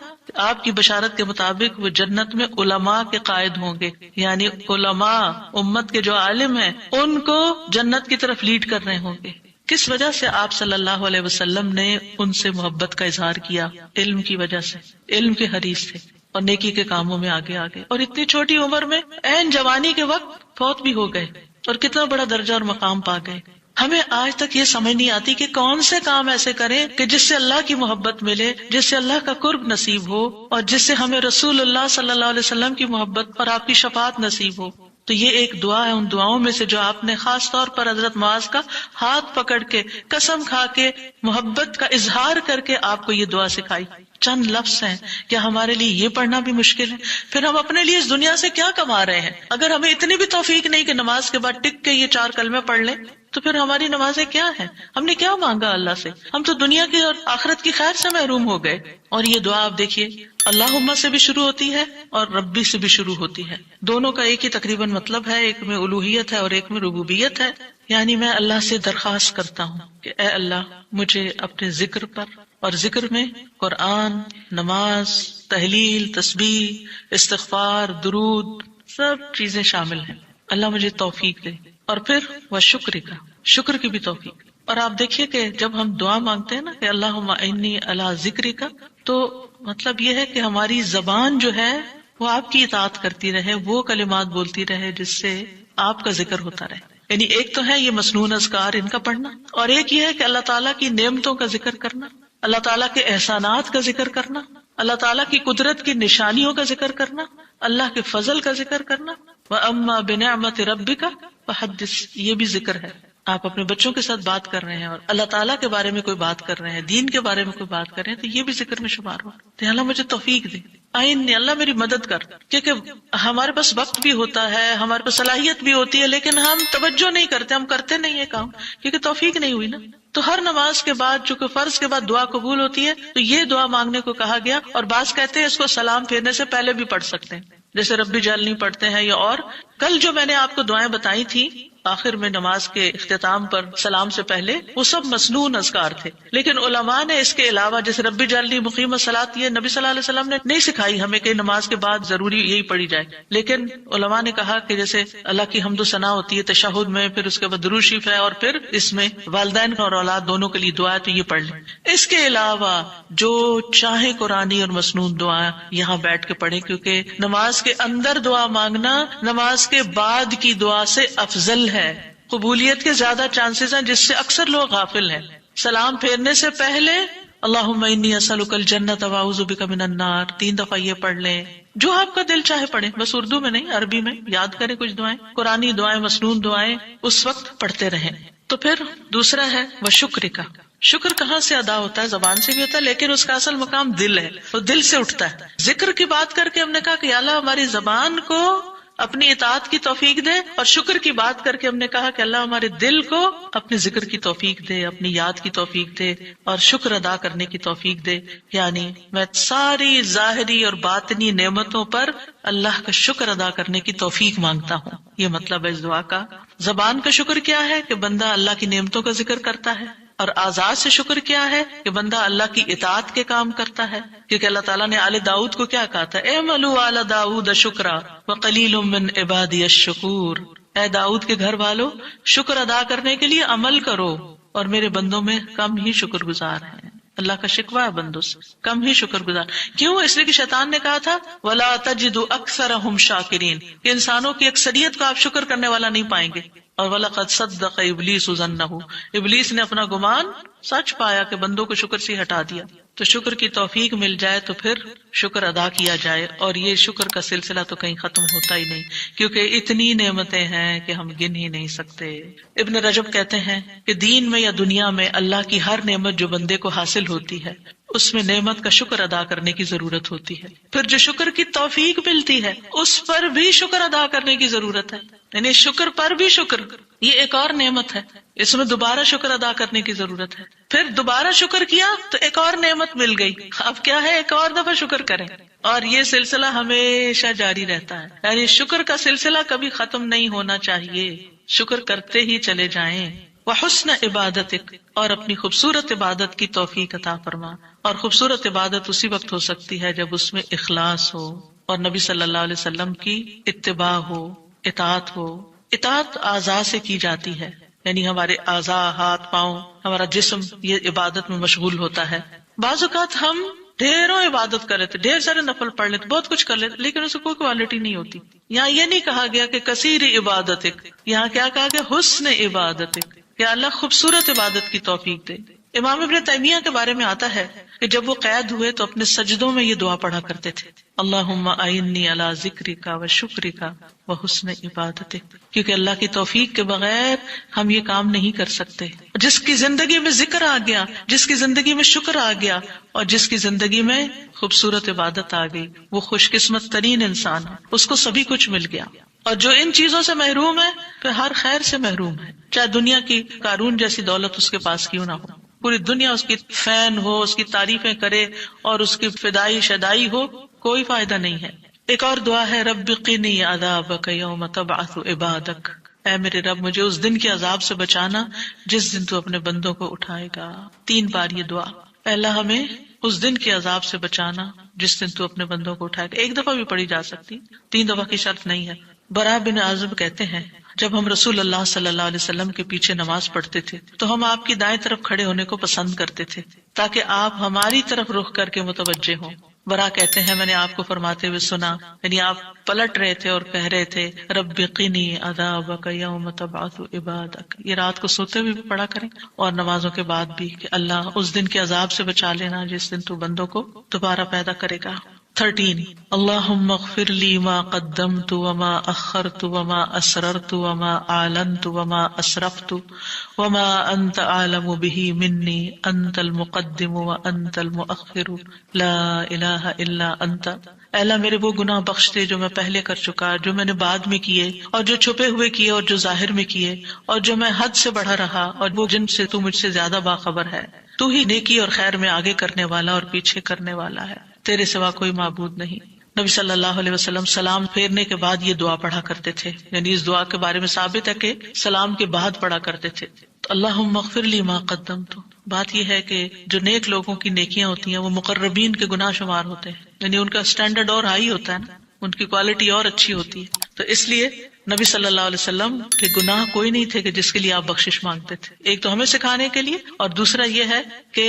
آپ کی بشارت کے مطابق وہ جنت میں علماء کے قائد ہوں گے، یعنی علماء امت کے جو عالم ہیں ان کو جنت کی طرف لیڈ کر رہے ہوں گے. کس وجہ سے آپ صلی اللہ علیہ وسلم نے ان سے محبت کا اظہار کیا؟ علم کی وجہ سے. علم کے حریص تھے اور نیکی کے کاموں میں آگے آگے، اور اتنی چھوٹی عمر میں عین جوانی کے وقت فوت بھی ہو گئے اور کتنا بڑا درجہ اور مقام پا گئے. ہمیں آج تک یہ سمجھ نہیں آتی کہ کون سے کام ایسے کریں کہ جس سے اللہ کی محبت ملے، جس سے اللہ کا قرب نصیب ہو، اور جس سے ہمیں رسول اللہ صلی اللہ علیہ وسلم کی محبت اور آپ کی شفاعت نصیب ہو. تو یہ ایک دعا ہے ان دعاؤں میں سے جو آپ نے خاص طور پر حضرت معاذ کا ہاتھ پکڑ کے قسم کھا کے محبت کا اظہار کر کے آپ کو یہ دعا سکھائی. چند لفظ ہیں، کیا ہمارے لیے یہ پڑھنا بھی مشکل ہے؟ پھر ہم اپنے لیے اس دنیا سے کیا کما رہے ہیں؟ اگر ہمیں اتنی بھی توفیق نہیں کہ نماز کے بعد ٹک کے یہ 4 کلمے پڑھ لیں تو پھر ہماری نمازیں کیا ہیں؟ ہم نے کیا مانگا اللہ سے؟ ہم تو دنیا کی اور آخرت کی خیر سے محروم ہو گئے. اور یہ دعا آپ دیکھیے اللہم سے بھی شروع ہوتی ہے اور ربی سے بھی شروع ہوتی ہے. دونوں کا ایک ہی تقریباً مطلب ہے، ایک میں الوہیت ہے اور ایک میں ربوبیت ہے. یعنی میں اللہ سے درخواست کرتا ہوں کہ اے اللہ مجھے اپنے ذکر پر، اور ذکر میں قرآن، نماز، تحلیل، تسبیح، استغفار، درود، سب چیزیں شامل ہیں. اللہ مجھے توفیق دے. اور پھر وہ شکر کی بھی توفیق. اور آپ دیکھیے کہ جب ہم دعا مانگتے ہیں نا کہ اللہم انی علی ذکرک، تو مطلب یہ ہے کہ ہماری زبان جو ہے وہ آپ کی اطاعت کرتی رہے، وہ کلمات بولتی رہے جس سے آپ کا ذکر ہوتا رہے. یعنی ایک تو ہے یہ مسنون اذکار ان کا پڑھنا، اور ایک یہ ہے کہ اللہ تعالیٰ کی نعمتوں کا ذکر کرنا، اللہ تعالیٰ کے احسانات کا ذکر کرنا، اللہ تعالیٰ کی قدرت کی نشانیوں کا ذکر کرنا، اللہ کے فضل کا ذکر کرنا. وَأَمَّا بِنِعْمَةِ رَبِّكَ فَحَدِّثْ، یہ بھی ذکر ہے. آپ اپنے بچوں کے ساتھ بات کر رہے ہیں اور اللہ تعالیٰ کے بارے میں کوئی بات کر رہے ہیں، دین کے بارے میں کوئی بات کر رہے ہیں، تو یہ بھی ذکر میں شمار ہو. تو اللہ مجھے توفیق دے، اللہ میری مدد کر. کیونکہ ہمارے پاس وقت بھی ہوتا ہے، ہمارے پاس صلاحیت بھی ہوتی ہے، لیکن ہم توجہ نہیں کرتے، ہم کرتے نہیں ہے کام، کیونکہ توفیق نہیں ہوئی نا. تو ہر نماز کے بعد چونکہ فرض کے بعد دعا قبول ہوتی ہے تو یہ دعا مانگنے کو کہا گیا. اور بعض کہتے ہیں اس کو سلام پھیرنے سے پہلے بھی پڑھ سکتے ہیں، جیسے ربی جعلنی پڑھتے ہیں. یا اور کل جو میں نے آپ کو دعائیں بتائی تھی آخر میں نماز کے اختتام پر سلام سے پہلے، وہ سب مسنون اذکار تھے. لیکن علماء نے اس کے علاوہ جیسے رب اجعلنی مقیم الصلاۃ، یہ نبی صلی اللہ علیہ وسلم نے نہیں سکھائی ہمیں کہ نماز کے بعد ضروری یہی پڑھی جائے. لیکن علماء نے کہا کہ جیسے اللہ کی حمد و ثنا ہوتی ہے تشہد میں، پھر اس کے بعد درود شریف ہے، اور پھر اس میں والدین اور اولاد دونوں کے لیے دعا ہے تو یہ پڑھ لیں. اس کے علاوہ جو چاہے قرآنی اور مسنون دعا یہاں بیٹھ کے پڑھیں، کیونکہ نماز کے اندر دعا مانگنا نماز کے بعد کی دعا سے افضل ہے. قبولیت کے زیادہ چانسز ہیں جس سے اکثر لوگ غافل ہیں. سلام پھیرنے سے پہلے اللہم انی اسألک الجنۃ واعوذ بک من النار 3 دفعہ یہ پڑھ لیں. جو آپ کا دل چاہے پڑھیں، بس اردو میں نہیں، عربی میں یاد کریں کچھ دعائیں، قرآنی دعائیں، مسنون دعائیں اس وقت پڑھتے رہیں. تو پھر دوسرا ہے وشکر کا. شکر کہاں سے ادا ہوتا ہے؟ زبان سے بھی ہوتا ہے، لیکن اس کا اصل مقام دل ہے، وہ دل سے اٹھتا ہے. ذکر کی بات کر کے ہم نے کہا کہ یا اللہ ہماری زبان کو اپنی اطاعت کی توفیق دے، اور شکر کی بات کر کے ہم نے کہا کہ اللہ ہمارے دل کو اپنے ذکر کی توفیق دے، اپنی یاد کی توفیق دے، اور شکر ادا کرنے کی توفیق دے. یعنی میں ساری ظاہری اور باطنی نعمتوں پر اللہ کا شکر ادا کرنے کی توفیق مانگتا ہوں. یہ مطلب ہے اس دعا کا. زبان کا شکر کیا ہے کہ بندہ اللہ کی نعمتوں کا ذکر کرتا ہے، اور اعضاء سے شکر کیا ہے کہ بندہ اللہ کی اطاعت کے کام کرتا ہے. کیونکہ اللہ تعالیٰ نے آل داؤد کو کیا کہا تھا؟ اعملوا آل داؤد شکرا وقلیل من عبادی الشکور. اے داؤد کے گھر والو، شکر ادا کرنے کے لیے عمل کرو، اور میرے بندوں میں کم ہی شکر گزار ہیں. اللہ کا شکوہ ہے بندوں سے، کم ہی شکر گزار. کیوں؟ اس لیے کہ شیطان نے کہا تھا وَلَا تَجِدُ أَكْثَرَهُمْ شَاكِرِينَ، کہ انسانوں کی اکثریت کو آپ شکر کرنے والا نہیں پائیں گے. اور وَلَقَدْ صَدَّقَ إِبْلِيسُ ظَنَّهُ، ابلیس نے اپنا گمان سچ پایا کہ بندوں کو شکر سے ہٹا دیا. تو شکر کی توفیق مل جائے تو پھر شکر ادا کیا جائے. اور یہ شکر کا سلسلہ تو کہیں ختم ہوتا ہی نہیں، کیونکہ اتنی نعمتیں ہیں کہ ہم گن ہی نہیں سکتے. ابن رجب کہتے ہیں کہ دین میں یا دنیا میں اللہ کی ہر نعمت جو بندے کو حاصل ہوتی ہے اس میں نعمت کا شکر ادا کرنے کی ضرورت ہوتی ہے. پھر جو شکر کی توفیق ملتی ہے اس پر بھی شکر ادا کرنے کی ضرورت ہے. یعنی شکر پر بھی شکر، یہ ایک اور نعمت ہے، اس میں دوبارہ شکر ادا کرنے کی ضرورت ہے. پھر دوبارہ شکر کیا تو ایک اور نعمت مل گئی، اب کیا ہے؟ ایک اور دفعہ شکر کریں. اور یہ سلسلہ ہمیشہ جاری رہتا ہے. یعنی شکر کا سلسلہ کبھی ختم نہیں ہونا چاہیے، شکر کرتے ہی چلے جائیں. وحسن عبادتک، اور اپنی خوبصورت عبادت کی توفیق عطا فرما. اور خوبصورت عبادت اسی وقت ہو سکتی ہے جب اس میں اخلاص ہو اور نبی صلی اللہ علیہ وسلم کی اتباع ہو، اطاعت ہو. اطاعت اعضاء سے کی جاتی ہے، یعنی ہمارے اعضاء، ہاتھ پاؤں، ہمارا جسم یہ عبادت میں مشغول ہوتا ہے. بعض اوقات ہم ڈھیروں عبادت کر لیتے، ڈھیر سارے نفل پڑھ لیتے، بہت کچھ کر لیتے، لیکن اس کو کوئی کوالٹی نہیں ہوتی. یہاں یہ نہیں کہا گیا کہ کثیر عبادتک، یہاں کیا کہا گیا؟ حسن عبادتک، کہ اللہ خوبصورت عبادت کی توفیق دے. امام ابن تیمیہ کے بارے میں آتا ہے کہ جب وہ قید ہوئے تو اپنے سجدوں میں یہ دعا پڑھا کرتے تھے، اللہم اعنی علی ذکرک و شکرک و حسن عبادتک، کیونکہ اللہ کی توفیق کے بغیر ہم یہ کام نہیں کر سکتے. جس کی زندگی میں ذکر آ گیا، جس کی زندگی میں شکر آ گیا، اور جس کی زندگی میں خوبصورت عبادت آ گئی، وہ خوش قسمت ترین انسان ہے، اس کو سبھی کچھ مل گیا. اور جو ان چیزوں سے محروم ہے پھر ہر خیر سے محروم ہے، چاہے دنیا کی قارون جیسی دولت اس کے پاس کیوں نہ ہو، پوری دنیا اس کی فین ہو، اس کی تعریفیں کرے اور اس کی فدائی شدائی ہو، کوئی فائدہ نہیں ہے. ایک اور دعا ہے رب قنی عذابک یوم تبعث عبادک، اے میرے رب مجھے اس دن کے عذاب سے بچانا جس دن تو اپنے بندوں کو اٹھائے گا. 3 بار یہ دعا، اللہ ہمیں اس دن کے عذاب سے بچانا جس دن تو اپنے بندوں کو اٹھائے گا. 1 دفعہ بھی پڑھی جا سکتی، 3 دفعہ کی شرط نہیں ہے. برا بن عازب کہتے ہیں جب ہم رسول اللہ صلی اللہ علیہ وسلم کے پیچھے نماز پڑھتے تھے تو ہم آپ کی دائیں طرف کھڑے ہونے کو پسند کرتے تھے تاکہ آپ ہماری طرف رخ کر کے متوجہ ہوں. برا کہتے ہیں میں نے آپ کو فرماتے ہوئے سنا، یعنی آپ پلٹ رہے تھے اور کہہ رہے تھے رب قنی عذابک یوم تبعث عبادک. یہ رات کو سوتے ہوئے بھی پڑھا کریں اور نمازوں کے بعد بھی کہ اللہ اس دن کے عذاب سے بچا لینا جس دن تو بندوں کو دوبارہ پیدا کرے گا. 13 اللہم اغفر لی ما قدمت وما اخرت وما اسررت وما اعلنت وما اسرفت وما انت اعلم به منی انت المقدم وانت المؤخر لا الہ الا انت. اے اللہ میرے وہ گناہ بخش دے جو میں پہلے کر چکا، جو میں نے بعد میں کیے، اور جو چھپے ہوئے کیے اور جو ظاہر میں کیے، اور جو میں حد سے بڑھا رہا اور وہ جن سے تو مجھ سے زیادہ باخبر ہے. تو ہی نیکی اور خیر میں آگے کرنے والا اور پیچھے کرنے والا ہے، تیرے سوا کوئی معبود نہیں. نبی صلی اللہ علیہ وسلم سلام پھیرنے کے بعد یہ دعا پڑھا کرتے تھے، یعنی اس دعا کے بارے میں ثابت ہے کہ سلام کے بعد پڑھا کرتے تھے. اللہم اغفر لی ما قدمت. بات یہ ہے کہ جو نیک لوگوں کی نیکیاں ہوتی ہیں وہ مقربین کے گناہ شمار ہوتے ہیں، یعنی ان کا سٹینڈرڈ اور ہائی ہوتا ہے نا، ان کی کوالٹی اور اچھی ہوتی ہے. تو اس لیے نبی صلی اللہ علیہ وسلم کے گناہ کوئی نہیں تھے کہ جس کے لیے آپ بخشش مانگتے تھے. ایک تو ہمیں سکھانے کے لیے، اور دوسرا یہ ہے کہ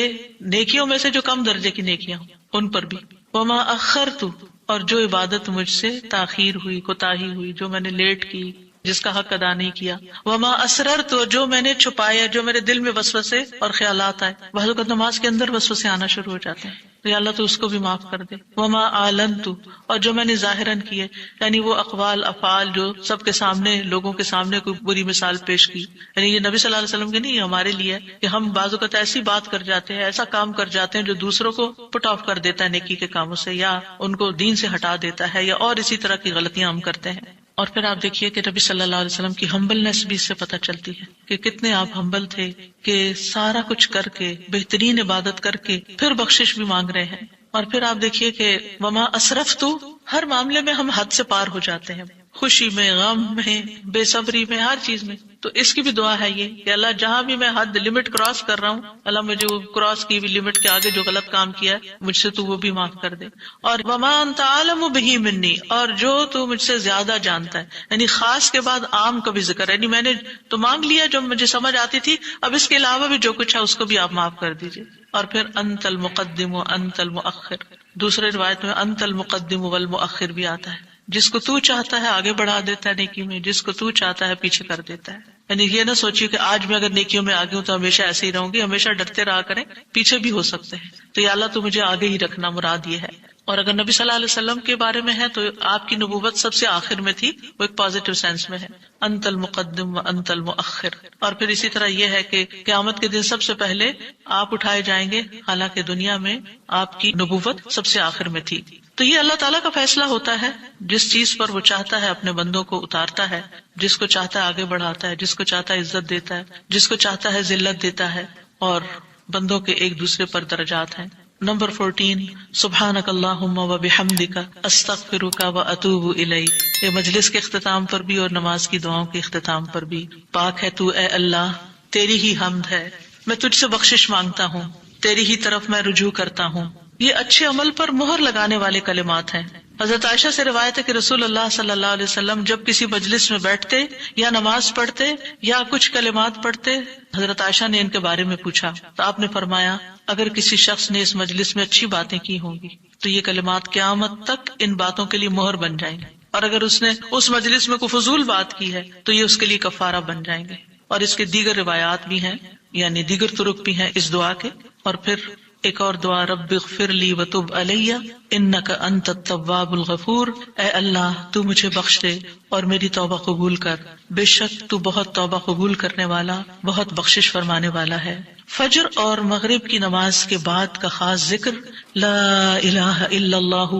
نیکیوں میں سے جو کم درجے کی نیکیاں ہوں ان پر بھی. وما اخرت، اور جو عبادت مجھ سے تاخیر ہوئی، کوتاہی ہوئی، جو میں نے لیٹ کی، جس کا حق ادا نہیں کیا. وما اسررت، جو میں نے چھپایا، جو میرے دل میں وسوسے اور خیالات آئے. بعض اوقات نماز کے اندر وسوسے آنا شروع ہو جاتے ہیں، تو یا اللہ تو اس کو بھی معاف کر دے. وما اعلنت، اور جو میں نے ظاہراً کیے، یعنی وہ اقوال افعال جو سب کے سامنے، لوگوں کے سامنے کوئی بری مثال پیش کی. یعنی یہ نبی صلی اللہ علیہ وسلم کے نہیں، یہ ہمارے لیے ہے کہ ہم بعض اوقات ایسی بات کر جاتے ہیں، ایسا کام کر جاتے ہیں جو دوسروں کو پٹ آف کر دیتا ہے نیکی کے کاموں سے، یا ان کو دین سے ہٹا دیتا ہے، یا اور اسی طرح کی غلطیاں ہم کرتے ہیں. اور پھر آپ دیکھیے کہ نبی صلی اللہ علیہ وسلم کی ہمبلنس بھی اس سے پتہ چلتی ہے کہ کتنے آپ ہمبل تھے، کہ سارا کچھ کر کے، بہترین عبادت کر کے پھر بخشش بھی مانگ رہے ہیں. اور پھر آپ دیکھیے کہ وما اسرفت، ہر معاملے میں ہم حد سے پار ہو جاتے ہیں، خوشی میں، غم میں، بے صبری میں، ہر چیز میں. تو اس کی بھی دعا ہے یہ کہ اللہ جہاں بھی میں حد لمٹ کراس کر رہا ہوں، اللہ مجھے وہ کراس کی ہوئی لمٹ کے آگے جو غلط کام کیا ہے مجھ سے تو وہ بھی معاف کر دے. اور وما انت عالم بہ منی، اور جو تو مجھ سے زیادہ جانتا ہے. یعنی خاص کے بعد عام کا بھی ذکر ہے، یعنی میں نے تو مانگ لیا جو مجھے سمجھ آتی تھی، اب اس کے علاوہ بھی جو کچھ ہے اس کو بھی آپ معاف کر دیجیے. اور پھر انت المقدم و انت المؤخر، دوسرے روایت میں انت المقدم والمؤخر بھی آتا ہے. جس کو تو چاہتا ہے آگے بڑھا دیتا ہے نیکی میں، جس کو تو چاہتا ہے پیچھے کر دیتا ہے. یعنی یہ نہ سوچیے کہ آج میں اگر نیکیوں میں آگے ہوں تو ہمیشہ ایسے ہی رہوں گی، ہمیشہ ڈرتے رہا کریں، پیچھے بھی ہو سکتے ہیں. تو یا اللہ تو مجھے آگے ہی رکھنا، مراد یہ ہے. اور اگر نبی صلی اللہ علیہ وسلم کے بارے میں ہے تو آپ کی نبوت سب سے آخر میں تھی، وہ ایک پازیٹیو سینس میں ہے، انت المقدم و انت المؤخر. اور پھر اسی طرح یہ ہے کہ قیامت کے دن سب سے پہلے آپ اٹھائے جائیں گے، حالانکہ دنیا میں آپ کی نبوت سب سے آخر میں تھی. تو یہ اللہ تعالیٰ کا فیصلہ ہوتا ہے، جس چیز پر وہ چاہتا ہے اپنے بندوں کو اتارتا ہے، جس کو چاہتا ہے آگے بڑھاتا ہے، جس کو چاہتا ہے عزت دیتا ہے، جس کو چاہتا ہے ذلت دیتا ہے. اور بندوں کے ایک دوسرے پر درجات ہیں. نمبر 14 سبحانک اللہم و بحمدک استغفرک و اتوب الیک. یہ مجلس کے اختتام پر بھی اور نماز کی دعاؤں کے اختتام پر بھی. پاک ہے تو اے اللہ، تیری ہی حمد ہے، میں تجھ سے بخشش مانگتا ہوں، تیری ہی طرف میں رجوع کرتا ہوں. یہ اچھے عمل پر مہر لگانے والے کلمات ہیں. حضرت عائشہ سے روایت ہے کہ رسول اللہ صلی اللہ علیہ وسلم جب کسی مجلس میں بیٹھتے یا نماز پڑھتے یا کچھ کلمات پڑھتے، حضرت عائشہ نے ان کے بارے میں پوچھا تو آپ نے فرمایا اگر کسی شخص نے اس مجلس میں اچھی باتیں کی ہوں گی تو یہ کلمات قیامت تک ان باتوں کے لیے مہر بن جائیں گے، اور اگر اس نے اس مجلس میں کوئی فضول بات کی ہے تو یہ اس کے لیے کفارہ بن جائیں گے. اور اس کے دیگر روایات بھی ہیں، یعنی دیگر طرق بھی ہیں اس دعا کے. اور پھر ایک اور دعا، رب اغفر لی وتب علی انک انت التواب الغفور. اے اللہ تو مجھے بخش دے اور میری توبہ قبول کر، بے شک تو بہت توبہ قبول کرنے والا، بہت بخشش فرمانے والا ہے. فجر اور مغرب کی نماز کے بعد کا خاص ذکر، لا الہ الا اللہ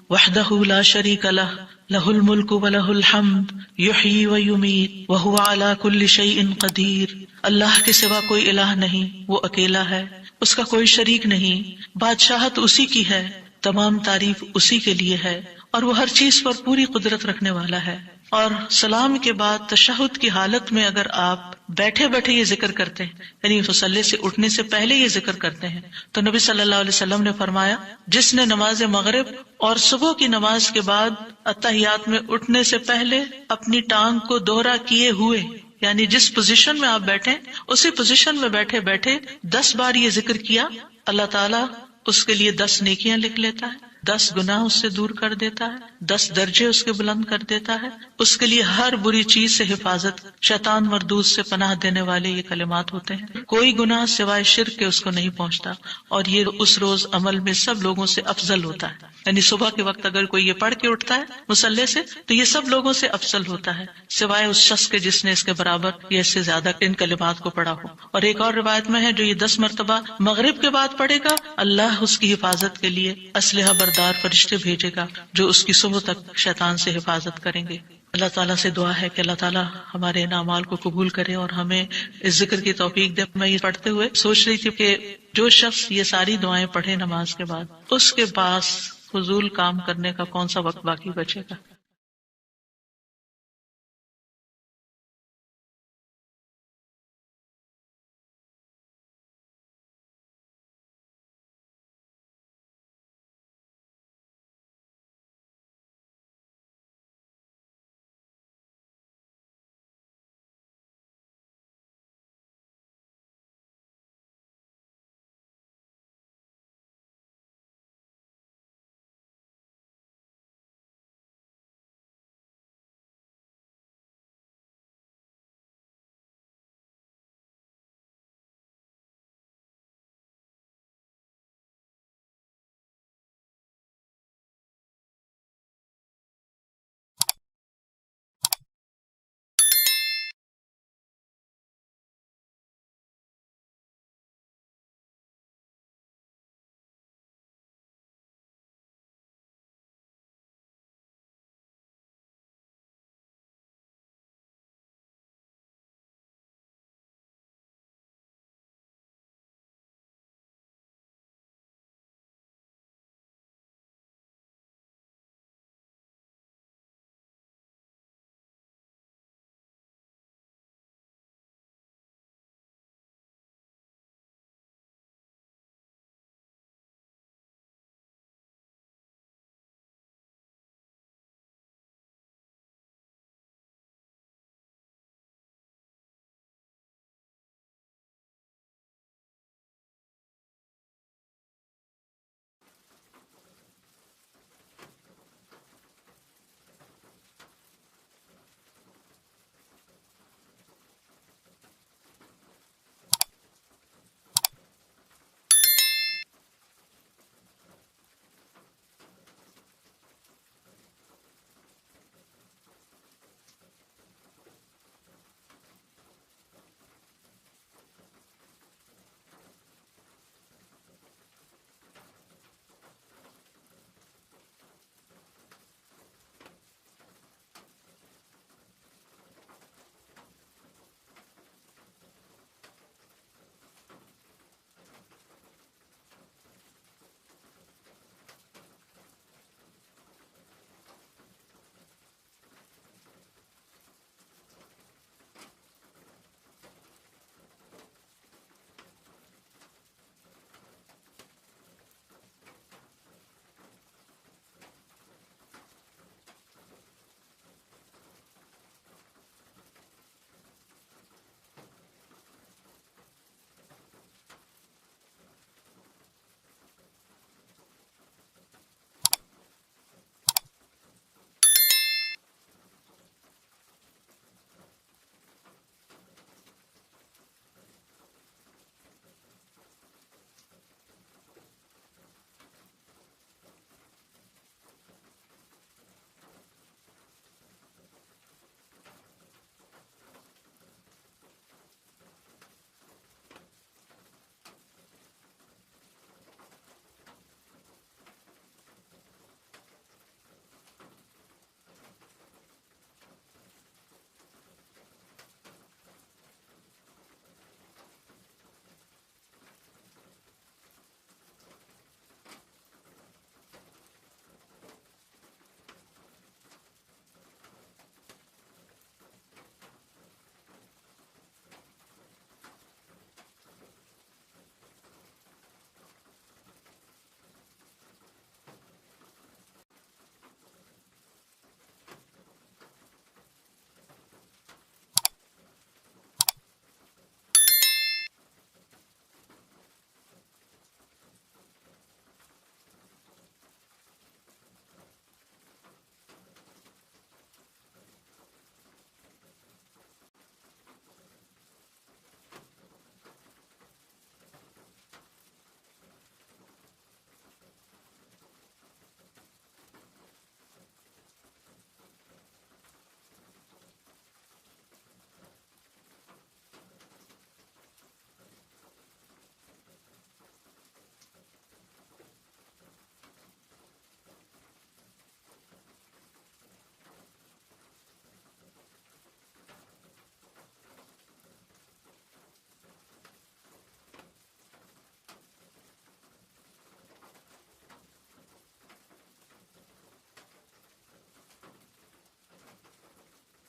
وحدہ لا شریک لہ لہ الملک ولہ الحمد یحیی ویمیت وہو علی کل شیء قدیر. اللہ کے سوا کوئی الہ نہیں، وہ اکیلا ہے، اس کا کوئی شریک نہیں، بادشاہت اسی کی ہے، تمام تعریف اسی کے لیے ہے، اور وہ ہر چیز پر پوری قدرت رکھنے والا ہے. اور سلام کے بعد تشہد کی حالت میں اگر آپ بیٹھے بیٹھے یہ ذکر کرتے ہیں، یعنی مصلی سے اٹھنے سے پہلے یہ ذکر کرتے ہیں، تو نبی صلی اللہ علیہ وسلم نے فرمایا جس نے نماز مغرب اور صبح کی نماز کے بعد اتحیات میں اٹھنے سے پہلے اپنی ٹانگ کو دوہرا کیے ہوئے، یعنی جس پوزیشن میں آپ بیٹھے اسی پوزیشن میں بیٹھے بیٹھے 10 بار یہ ذکر کیا، اللہ تعالیٰ اس کے لیے 10 نیکیاں لکھ لیتا ہے، 10 گناہ اس سے دور کر دیتا ہے، 10 درجے اس کے بلند کر دیتا ہے. اس کے لیے ہر بری چیز سے حفاظت، شیطان مردود سے پناہ دینے والے یہ کلمات ہوتے ہیں. کوئی گناہ سوائے شرک کے اس کو نہیں پہنچتا، اور یہ اس روز عمل میں سب لوگوں سے افضل ہوتا ہے. یعنی صبح کے وقت اگر کوئی یہ پڑھ کے اٹھتا ہے مصلی سے تو یہ سب لوگوں سے افضل ہوتا ہے، سوائے اس شخص کے جس نے اس کے برابر یا اس سے زیادہ ان کلمات کو پڑھا ہو. اور ایک اور روایت میں ہے جو یہ 10 مرتبہ مغرب کے بعد پڑھے گا، اللہ اس کی حفاظت کے لیے اسلحہ بردار فرشتے بھیجے گا جو اس کی صبح تک شیطان سے حفاظت کریں گے. اللہ تعالیٰ سے دعا ہے کہ اللہ تعالیٰ ہمارے ان اعمال کو قبول کرے اور ہمیں اس ذکر کی توفیق دے. میں یہ پڑھتے ہوئے سوچ رہی تھی کہ جو شخص یہ ساری دعائیں پڑھے نماز کے بعد، اس کے پاس فضول کام کرنے کا کون سا وقت باقی بچے گا؟